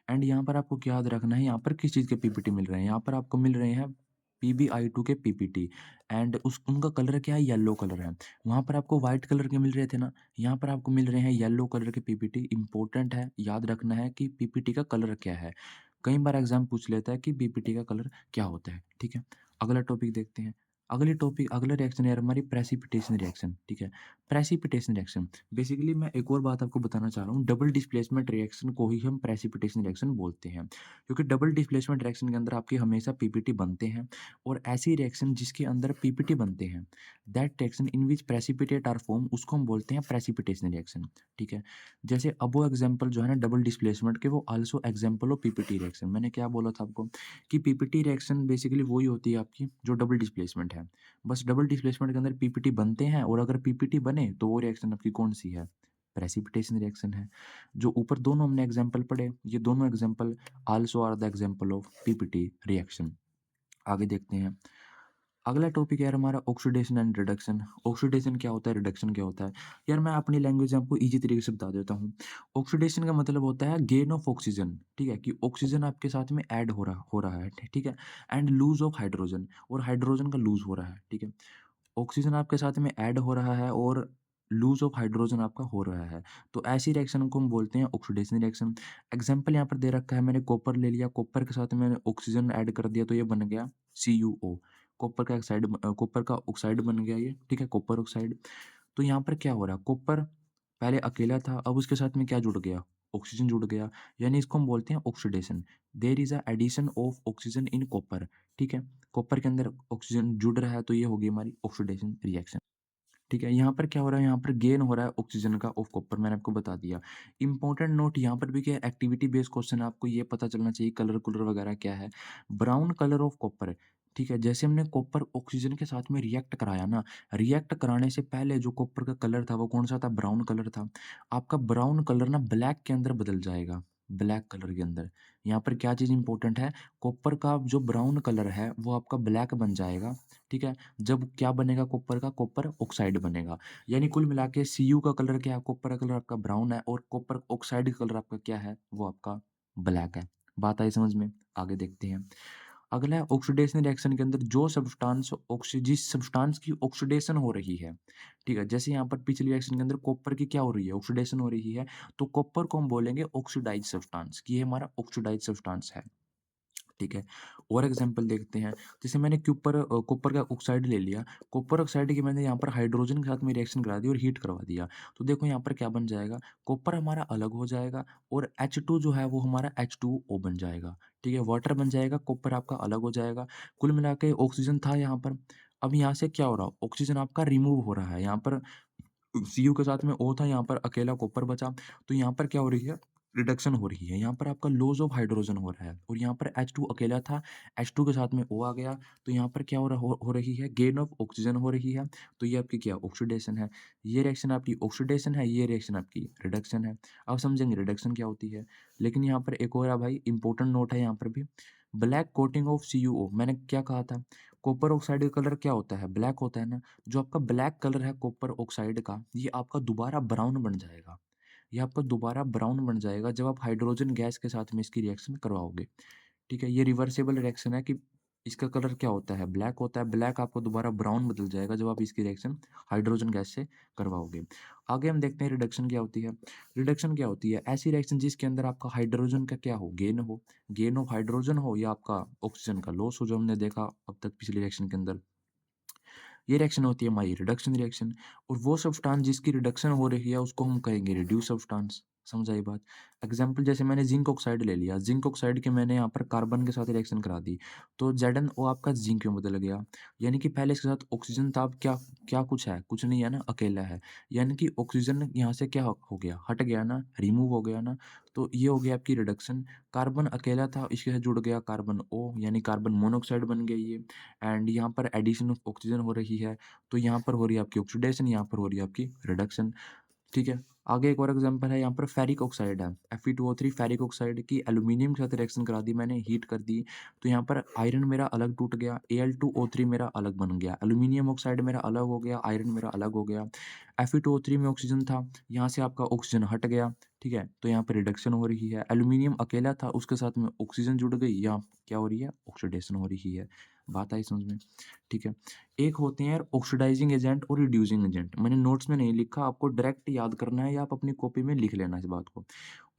एंड यहाँ पर आपको क्या याद रखना है, यहाँ पर किस चीज़ के पीपीटी मिल रहे हैं? यहाँ पर आपको मिल रहे हैं PbI2 के पीपीटी। एंड उस उनका कलर क्या है? येलो कलर है। वहाँ पर आपको व्हाइट कलर के मिल रहे थे ना, यहाँ पर आपको मिल रहे हैं येलो कलर के पीपीटी। इंपॉर्टेंट है, याद रखना है कि पीपीटी का कलर क्या है। कई बार एग्जाम पूछ लेता है कि पीपीटी का कलर क्या होता है, ठीक है? अगला टॉपिक देखते हैं। अगला रिएक्शन है हमारी प्रेसिपिटेशन रिएक्शन, ठीक है? प्रेसिपिटेशन रिएक्शन, बेसिकली मैं एक और बात आपको बताना चाह रहा हूँ, डबल डिस्प्लेसमेंट रिएक्शन को ही हम प्रेसिपिटेशन रिएक्शन बोलते हैं, क्योंकि डबल डिस्प्लेसमेंट रिएक्शन के अंदर आपके हमेशा पीपीटी बनते हैं। और ऐसी रिएक्शन जिसके अंदर पीपीटी बनते हैं, that reaction in which precipitate are form, उसको हम बोलते हैं प्रेसिपिटेशन रिएक्शन, ठीक है? जैसे अबो एग्जांपल जो है ना डबल डिस्प्लेसमेंट के, वो also example of PPT reaction. मैंने क्या बोला था आपको कि पीपीटी रिएक्शन बेसिकली वही होती है आपकी जो डबल डिस्प्लेसमेंट है। बस डबल डिस्प्लेसमेंट के अंदर पीपीटी बनते हैं, और अगर पीपीटी बने तो वो रिएक्शन आपकी कौन सी है? प्रेसिपिटेशन रिएक्शन है। जो ऊपर दोनों हमने एग्जांपल पढ़े, ये दोनों example also are the example of PPT reaction. आगे देखते हैं। अगला टॉपिक है यार हमारा ऑक्सीडेशन एंड रिडक्शन। ऑक्सीडेशन क्या होता है, रिडक्शन क्या होता है? यार मैं अपनी लैंग्वेज में आपको ईज़ी तरीके से बता देता हूँ। ऑक्सीडेशन का मतलब होता है गेन ऑफ ऑक्सीजन, ठीक है? कि ऑक्सीजन आपके साथ में ऐड हो रहा है, ठीक है? एंड लूज़ ऑफ हाइड्रोजन, और हाइड्रोजन का लूज़ हो रहा है, ठीक है? ऑक्सीजन आपके साथ में ऐड हो रहा है और लूज़ ऑफ हाइड्रोजन आपका हो रहा है। तो ऐसी रिएक्शन को हम बोलते हैं ऑक्सीडेशन रिएक्शन। एग्ज़ाम्पल यहाँ पर दे रखा है, मैंने कॉपर ले लिया, कॉपर के साथ मैंने ऑक्सीजन ऐड कर दिया तो ये बन गया CuO। कॉपर का ऑक्साइड बन गया ये, ठीक है? Copper oxide. तो यहाँ पर क्या हो रहा है, कॉपर पहले अकेला था, अब उसके साथ में क्या जुड़ गया? ऑक्सीजन जुड़ गया, यानी इसको हम बोलते हैं oxidation. There is a addition of oxygen in copper, ठीक है? कॉपर के अंदर ऑक्सीजन जुड़ रहा है तो ये होगी हमारी ऑक्सीडेशन रिएक्शन। ठीक है, यहाँ पर क्या हो रहा है, यहाँ पर गेन हो रहा है ऑक्सीजन का ऑफ कॉपर, मैंने आपको बता दिया। इंपॉर्टेंट नोट यहाँ पर भी क्या है, एक्टिविटी बेस्ड क्वेश्चन है, आपको ये पता चलना चाहिए कलर कलर वगैरह क्या है। ब्राउन कलर ऑफ कॉपर, ठीक है, जैसे हमने कॉपर ऑक्सीजन के साथ में रिएक्ट कराया ना, रिएक्ट कराने से पहले जो कॉपर का कलर था वो कौन सा था, ब्राउन कलर था। आपका ब्राउन कलर ना ब्लैक के अंदर बदल जाएगा, ब्लैक कलर के अंदर। यहाँ पर क्या चीज़ इंपॉर्टेंट है, कॉपर का जो ब्राउन कलर है वो आपका ब्लैक बन जाएगा, ठीक है? जब क्या बनेगा कॉपर का, कॉपर ऑक्साइड बनेगा। यानी कुल मिला के Cu का कलर क्या है, कॉपर का कलर आपका ब्राउन है और कॉपर ऑक्साइड का कलर आपका क्या है, वो आपका ब्लैक है। बात आई समझ में? आगे देखते हैं। अगला है ऑक्सीडेशन रिएक्शन के अंदर जो सब्सटेंस जिस सब्सटेंस की ऑक्सीडेशन हो रही है, ठीक है? जैसे यहाँ पर पिछली रिएक्शन के अंदर कॉपर की क्या हो रही है, ऑक्सीडेशन हो रही है, तो कॉपर को हम बोलेंगे ऑक्सीडाइज्ड सब्सटेंस, कि ये हमारा ऑक्सीडाइज्ड सब्सटेंस है। ठीक है। और एग्ज़ाम्पल देखते हैं, जैसे मैंने कॉपर का ऑक्साइड ले लिया, कॉपर ऑक्साइड की मैंने यहाँ पर हाइड्रोजन के साथ में रिएक्शन करा दी और हीट करवा दिया। तो देखो यहाँ पर क्या बन जाएगा, कॉपर हमारा अलग हो जाएगा और H2 जो है वो हमारा H2O बन जाएगा, ठीक है? वाटर बन जाएगा, कॉपर आपका अलग हो जाएगा। कुल मिला के ऑक्सीजन था यहाँ पर, अब यहाँ से क्या हो रहा है, ऑक्सीजन आपका रिमूव हो रहा है। यहाँ पर Cu के साथ में O था, यहाँ पर अकेला कॉपर बचा, तो यहाँ पर क्या हो रही है, रिडक्शन हो रही है। यहाँ पर आपका लॉस ऑफ हाइड्रोजन हो रहा है और यहाँ पर H2 अकेला था, H2 के साथ में O आ गया, तो यहाँ पर क्या हो रही है, गेन ऑफ ऑक्सीजन हो रही है। तो ये आपकी क्या, ऑक्सीडेशन है। ये रिएक्शन आपकी ऑक्सीडेशन है, ये रिएक्शन आपकी रिडक्शन है। अब समझेंगे रिडक्शन क्या होती है। लेकिन यहाँ पर एक और है भाई, इंपॉर्टेंट नोट है यहाँ पर भी। ब्लैक कोटिंग ऑफ CuO, मैंने क्या कहा था, कॉपर ऑक्साइड का कलर क्या होता है, ब्लैक होता है ना। जो आपका ब्लैक कलर है कॉपर ऑक्साइड का, ये आपका दोबारा ब्राउन बन जाएगा। ये आपका दोबारा ब्राउन बन जाएगा जब आप हाइड्रोजन गैस के साथ में इसकी रिएक्शन करवाओगे। ठीक है, ये रिवर्सिबल रिएक्शन है कि इसका कलर क्या होता है, ब्लैक होता है। ब्लैक आपको दोबारा ब्राउन बदल जाएगा जब आप इसकी रिएक्शन हाइड्रोजन गैस से करवाओगे। आगे हम देखते हैं रिडक्शन क्या होती है। रिडक्शन क्या होती है, ऐसी रिएक्शन जिसके अंदर आपका हाइड्रोजन का क्या हो, गेन हो, गेन ऑफ हाइड्रोजन हो, या आपका ऑक्सीजन का लॉस हो, जो हमने देखा अब तक पिछली रिएक्शन के अंदर। ये रिएक्शन होती है हमारी रिडक्शन रिएक्शन। और वो सब्सटेंस जिसकी रिडक्शन हो रही है उसको हम कहेंगे रिड्यूस सब्सटेंस। समझ आई बात? एग्जाम्पल जैसे मैंने जिंक ऑक्साइड ले लिया, जिंक ऑक्साइड के मैंने यहाँ पर कार्बन के साथ रिएक्शन करा दी, तो ZnO आपका जिंक में बदल गया। यानी कि पहले इसके साथ ऑक्सीजन था, अब क्या क्या कुछ है, कुछ नहीं है ना, अकेला है। यानी कि ऑक्सीजन यहाँ से क्या हो गया, हट गया ना, रिमूव हो गया ना। तो ये हो गया आपकी रिडक्शन। कार्बन अकेला था, इसके साथ जुड़ गया कार्बन O, यानी कार्बन मोनोऑक्साइड बन गई ये। एंड यहाँ पर एडिशन ऑफ ऑक्सीजन हो रही है, तो यहाँ पर हो रही है आपकी ऑक्सीडेशन, यहाँ पर हो रही है आपकी रिडक्शन। ठीक है। आगे एक और एग्जांपल है, यहाँ पर फेरिक ऑक्साइड है, Fe2O3 फेरिक ऑक्साइड की एल्यूमीनियम के साथ रिएक्शन करा दी मैंने, हीट कर दी, तो यहाँ पर आयरन मेरा अलग टूट गया, Al2O3 मेरा अलग बन गया, एल्यूमीनियम ऑक्साइड मेरा अलग हो गया, आयरन मेरा अलग हो गया। Fe2O3 में ऑक्सीजन था, यहाँ से आपका ऑक्सीजन हट गया, ठीक है, तो यहाँ पर रिडक्शन हो रही है। एल्यूमीनियम अकेला था, उसके साथ में ऑक्सीजन जुड़ गई, यहाँ क्या हो रही है, ऑक्सीडेशन हो रही है। बात आई समझ में? ठीक है। एक होते हैं यार ऑक्सीडाइजिंग एजेंट और रिड्यूसिंग एजेंट। मैंने नोट्स में नहीं लिखा, आपको डायरेक्ट याद करना है या आप अपनी कॉपी में लिख लेना इस बात को।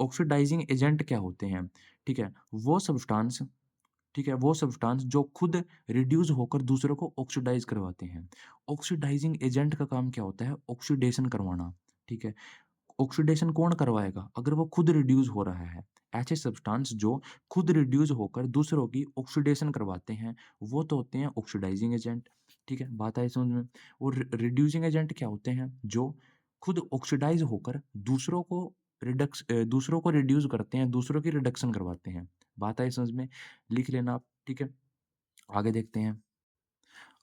ऑक्सीडाइजिंग एजेंट क्या होते हैं? ठीक है, वो सब्सटेंस, ठीक है, वो सब्सटेंस जो खुद रिड्यूस होकर दूसरों को ऑक्सीडाइज करवाते हैं। ऑक्सीडाइजिंग एजेंट का काम क्या होता है? ऑक्सीडेशन करवाना, ठीक है। ऑक्सीडेशन कौन करवाएगा? अगर वो खुद रिड्यूस हो रहा है। ऐसे सब्सटेंस जो खुद रिड्यूस होकर दूसरों की ऑक्सीडेशन करवाते हैं, वो तो होते हैं ऑक्सीडाइजिंग एजेंट। ठीक है, बात आई समझ में? और रिड्यूसिंग एजेंट क्या होते हैं? जो खुद ऑक्सीडाइज होकर दूसरों को रिड्यूस करते हैं, दूसरों की रिडक्शन करवाते हैं। बात आई समझ में? लिख लेना आप, ठीक है? आगे देखते हैं।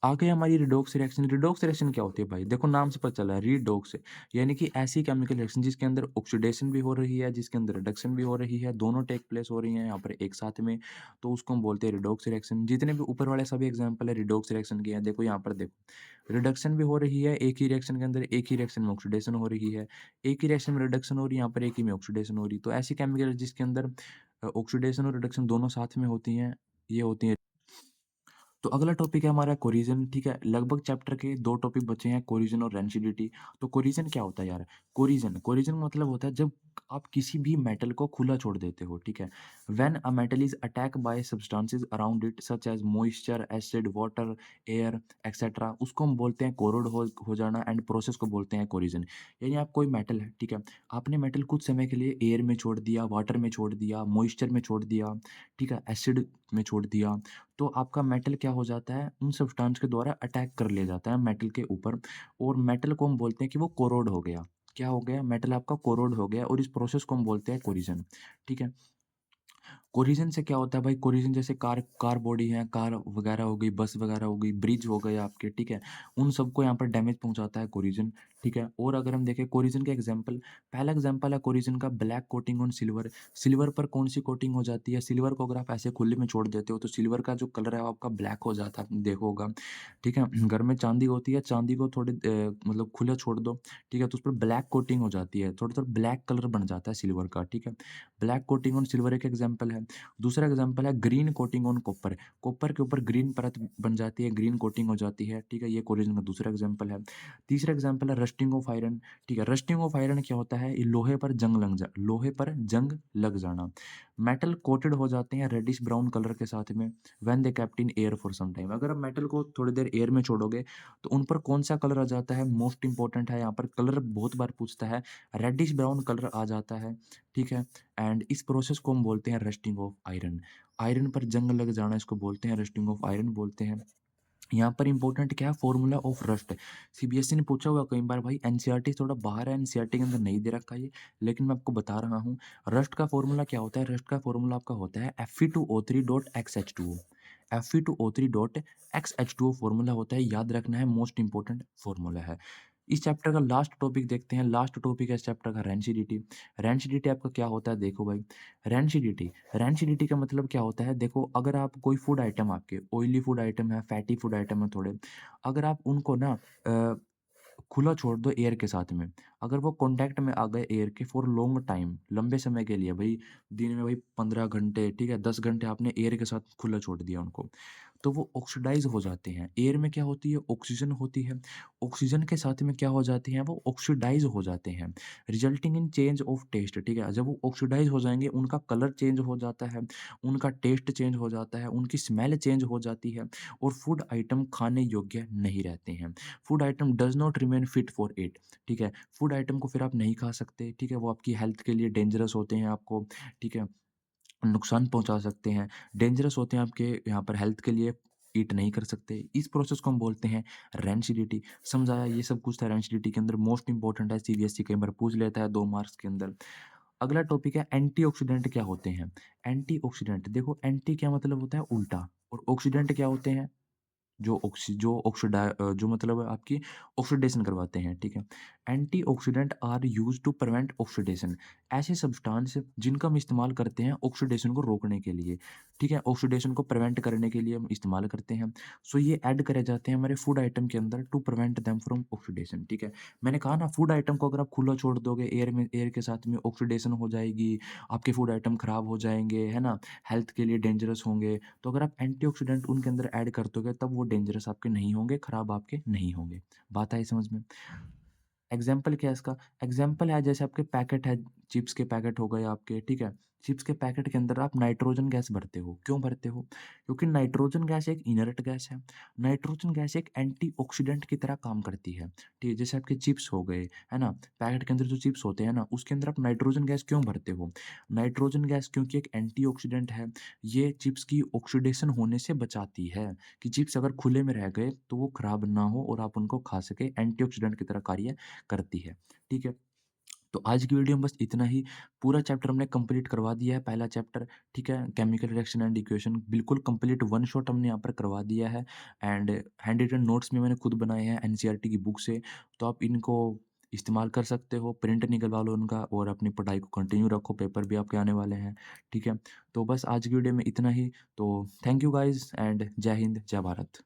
आगे हमारी रिडॉक्स रिएक्शन। रिडॉक्स रिएक्शन क्या होती है भाई? देखो नाम से पता चला है रिडॉक्स, यानी कि ऐसी केमिकल रिएक्शन जिसके अंदर ऑक्सीडेशन भी हो रही है, जिसके अंदर रिडक्शन भी हो रही है, दोनों टेक प्लेस हो रही हैं यहाँ पर एक साथ में, तो उसको हम बोलते हैं रिडॉक्स रिएक्शन। जितने भी ऊपर वाले सभी एग्जांपल है रिडॉक्स रिएक्शन के हैं, देखो यहाँ पर देखो, रिडक्शन भी हो रही है, एक ही रिएक्शन के अंदर एक ही रिएक्शन में ऑक्सीडेशन हो रही है, एक ही रिएक्शन में रिडक्शन हो रही है, यहाँ पर एक ही में ऑक्सीडेशन हो रही है। तो ऐसी केमिकल जिसके अंदर ऑक्सीडेशन और रिडक्शन दोनों साथ में होती हैं, ये होती हैं। तो अगला टॉपिक है हमारा कोरिजन, ठीक है? लगभग चैप्टर के 2 टॉपिक बचे हैं, कोरिजन और रेंसिडिटी। तो कोरिजन क्या होता है यार? कोरिजन कोरिजन मतलब होता है जब आप किसी भी मेटल को खुला छोड़ देते हो, ठीक है? When a metal is attack by substances around it such as moisture, acid, water, air etcetera, उसको हम बोलते हैं कोरोड हो जाना, एंड प्रोसेस को बोलते हैं कोरिजन। यानी आप कोई मेटल है, ठीक है? आपने मेटल कुछ समय के लिए एयर में छोड़ दिया, वाटर में छोड़ दिया, मॉइस्चर में छोड़ दिया, ठीक है? एसिड में छोड़ दिया, तो आपका मेटल क्या हो जाता है, उन सब्सटेंस के द्वारा अटैक कर लिया जाता है मेटल के ऊपर, और मेटल को हम बोलते हैं कि वो कोरोड हो गया। क्या हो गया? मेटल आपका कोरोड हो गया, और इस प्रोसेस को हम बोलते हैं कोरिजन, ठीक है? कोरिजन से क्या होता है भाई? कोरिजन जैसे कार कार बॉडी है, कार वगैरह हो गई, बस वगैरह हो गई, ब्रिज हो गए आपके, ठीक है? उन सबको यहाँ पर डैमेज पहुँचाता है कोरिजन, ठीक है? और अगर हम देखें कोरिजन के एग्जांपल, पहला एग्जांपल है कोरिजन का black coating on silver. Silver पर कौन-सी कोटिंग हो जाती है? सिल्वर को अगर आप ऐसे खुले में छोड़ देते हो, तो सिल्वर का जो कलर है वो आपका ब्लैक हो जाता है, आपने देखा होगा, ठीक है? घर में चांदी होती है, चांदी को थोड़ी मतलब खुला छोड़ दो, ठीक है? तो उस पर ब्लैक कोटिंग हो जाती है, थोड़ा-थोड़ा ब्लैक कलर बन जाता है सिल्वर का, ठीक है? ब्लैक कोटिंग ऑन सिल्वर एक एग्जांपल है। दूसरा एग्जांपल है green coating on copper. Copper के ऊपर ग्रीन परत बन जाती है, ग्रीन कोटिंग हो जाती है, ठीक है? ये कोरिजन का दूसरा एग्जांपल है। तीसरा एग्जांपल है रस्टिंग ऑफ आयरन, ठीक है? रस्टिंग ऑफ आयरन क्या होता है? ये लोहे पर जंग लग जाना। मेटल कोटेड हो जाते हैं रेडिश ब्राउन कलर के साथ में when they kept in air for some time. अगर आप मेटल को थोड़ी देर एयर में छोड़ोगे, तो उन पर कौन-सा कलर आ जाता है? मोस्ट इंपोर्टेंट है यहाँ पर, कलर बहुत बार पूछता है, रेडिश ब्राउन कलर आ जाता है, ठीक है? एंड इस प्रोसेस को हम बोलते हैं रस्टिंग ऑफ आयरन। आयरन पर जंग लग जाना इसको बोलते हैं, रस्टिंग ऑफ आयरन बोलते हैं। यहाँ पर इंपॉर्टेंट क्या है? Formula of rust. सीबीएसई ने पूछा हुआ कई बार, भाई एनसीईआरटी थोड़ा बाहर है, एनसीईआरटी के अंदर नहीं दे रखा ये, लेकिन मैं आपको बता रहा हूँ। रस्ट का फॉर्मूला क्या होता है? रस्ट का फॉर्मूला आपका होता है Fe2O3.XH2O। Fe2O3.XH2O फॉर्मूला होता है, याद रखना है, मोस्ट इंपॉर्टेंट फॉर्मूला है। इस चैप्टर का लास्ट टॉपिक देखते हैं। लास्ट टॉपिक है इस चैप्टर का रेंसिडिटी। रेंसिडिटी आपका क्या होता है? देखो भाई, रेंसिडिटी रेंसिडिटी का मतलब क्या होता है? देखो, अगर आप कोई फूड आइटम, आपके ऑयली फूड आइटम है, फैटी फूड आइटम है थोड़े, अगर आप उनको ना अ, खुला छोड़ दो एयर के साथ में, अगर वो कॉन्टैक्ट में आ गए एयर के फॉर लॉन्ग टाइम, लंबे समय के लिए, भाई दिन में भाई 15 घंटे, ठीक है, 10 घंटे आपने एयर के साथ खुला छोड़ दिया उनको, तो वो ऑक्सीडाइज़ हो जाते हैं। एयर में क्या होती है? ऑक्सीजन होती है। ऑक्सीजन के साथ में क्या हो जाती हैं? वो ऑक्सीडाइज़ हो जाते हैं, resulting in change of taste, ठीक है? जब वो ऑक्सीडाइज़ हो जाएँगे, उनका कलर चेंज हो जाता है, उनका टेस्ट चेंज हो जाता है, उनकी स्मेल चेंज हो जाती है, और फूड आइटम खाने योग्य नहीं रहते हैं। Food item does not remain fit for it, ठीक है? फूड आइटम को फिर आप नहीं खा सकते, ठीक है? वो आपकी हेल्थ के लिए डेंजरस होते हैं आपको, ठीक है? नुकसान पहुँचा सकते हैं, डेंजरस होते हैं आपके यहाँ पर हेल्थ के लिए, ईट नहीं कर सकते। इस प्रोसेस को हम बोलते हैं रेंसिडिटी। समझाया, ये सब कुछ था रेंसिडिटी के अंदर, मोस्ट इंपोर्टेंट है, सीबीएसई कई बार पूछ लेता है 2 मार्क्स के अंदर। अगला टॉपिक है एंटीऑक्सीडेंट क्या होते हैं? एंटीऑक्सीडेंट, देखो एंटी क्या मतलब होता है? उल्टा, और ऑक्सीडेंट क्या होते हैं? जो मतलब आपकी ऑक्सीडेशन करवाते हैं, ठीक है? Antioxidant are used to prevent oxidation. ऐसे सब्सटेंस जिनका हम इस्तेमाल करते हैं ऑक्सीडेशन को रोकने के लिए, ठीक है? ऑक्सीडेशन को प्रिवेंट करने के लिए हम इस्तेमाल करते हैं। सो ये ऐड करे जाते हैं हमारे फूड आइटम के अंदर to prevent them from oxidation, ठीक है? मैंने कहा ना, फूड आइटम को अगर आप खुला छोड़ दोगे एयर में, एयर के साथ में ऑक्सीडेशन हो जाएगी, आपके फूड आइटम खराब हो जाएँगे, है ना? हेल्थ के लिए डेंजरस होंगे। तो अगर आप एंटीऑक्सीडेंट उनके अंदर ऐड कर दोगे, तब वो डेंजरस आपके नहीं होंगे, खराब आपके नहीं होंगे। बात आई समझ में? एग्ज़ाम्पल क्या है इसका? एग्ज़ाम्पल है जैसे आपके पैकेट है, चिप्स के पैकेट हो गए आपके, ठीक है? चिप्स के पैकेट के अंदर आप नाइट्रोजन गैस भरते हो, क्यों भरते हो? क्योंकि नाइट्रोजन गैस एक इनर्ट गैस है। नाइट्रोजन गैस एक एंटीऑक्सीडेंट की तरह काम करती है, ठीक है? जैसे आपके चिप्स हो गए, है ना? पैकेट के अंदर जो चिप्स होते हैं ना, उसके अंदर आप नाइट्रोजन गैस क्यों भरते हो? नाइट्रोजन गैस क्योंकि एक एंटीऑक्सीडेंट है, ये चिप्स की ऑक्सीडेशन होने से बचाती है, कि चिप्स अगर खुले में रह गए, तो वो खराब ना हो और आप उनको खा सकें, एंटीऑक्सीडेंट की तरह कार्य करती है, ठीक है? तो आज की वीडियो में बस इतना ही। पूरा चैप्टर हमने कंप्लीट करवा दिया है, पहला चैप्टर, ठीक है? केमिकल रिएक्शन एंड इक्वेशन बिल्कुल कंप्लीट वन शॉट हमने यहाँ पर करवा दिया है। एंड हैंड रिटन नोट्स भी मैंने खुद बनाए हैं एनसीईआरटी की बुक से, तो आप इनको इस्तेमाल कर सकते हो, प्रिंट निकलवा लो उनका और अपनी पढ़ाई को कंटिन्यू रखो, पेपर भी आपके आने वाले हैं, ठीक है? तो बस आज की वीडियो में इतना ही। तो थैंक यू गाइज़ एंड जय हिंद, जय भारत।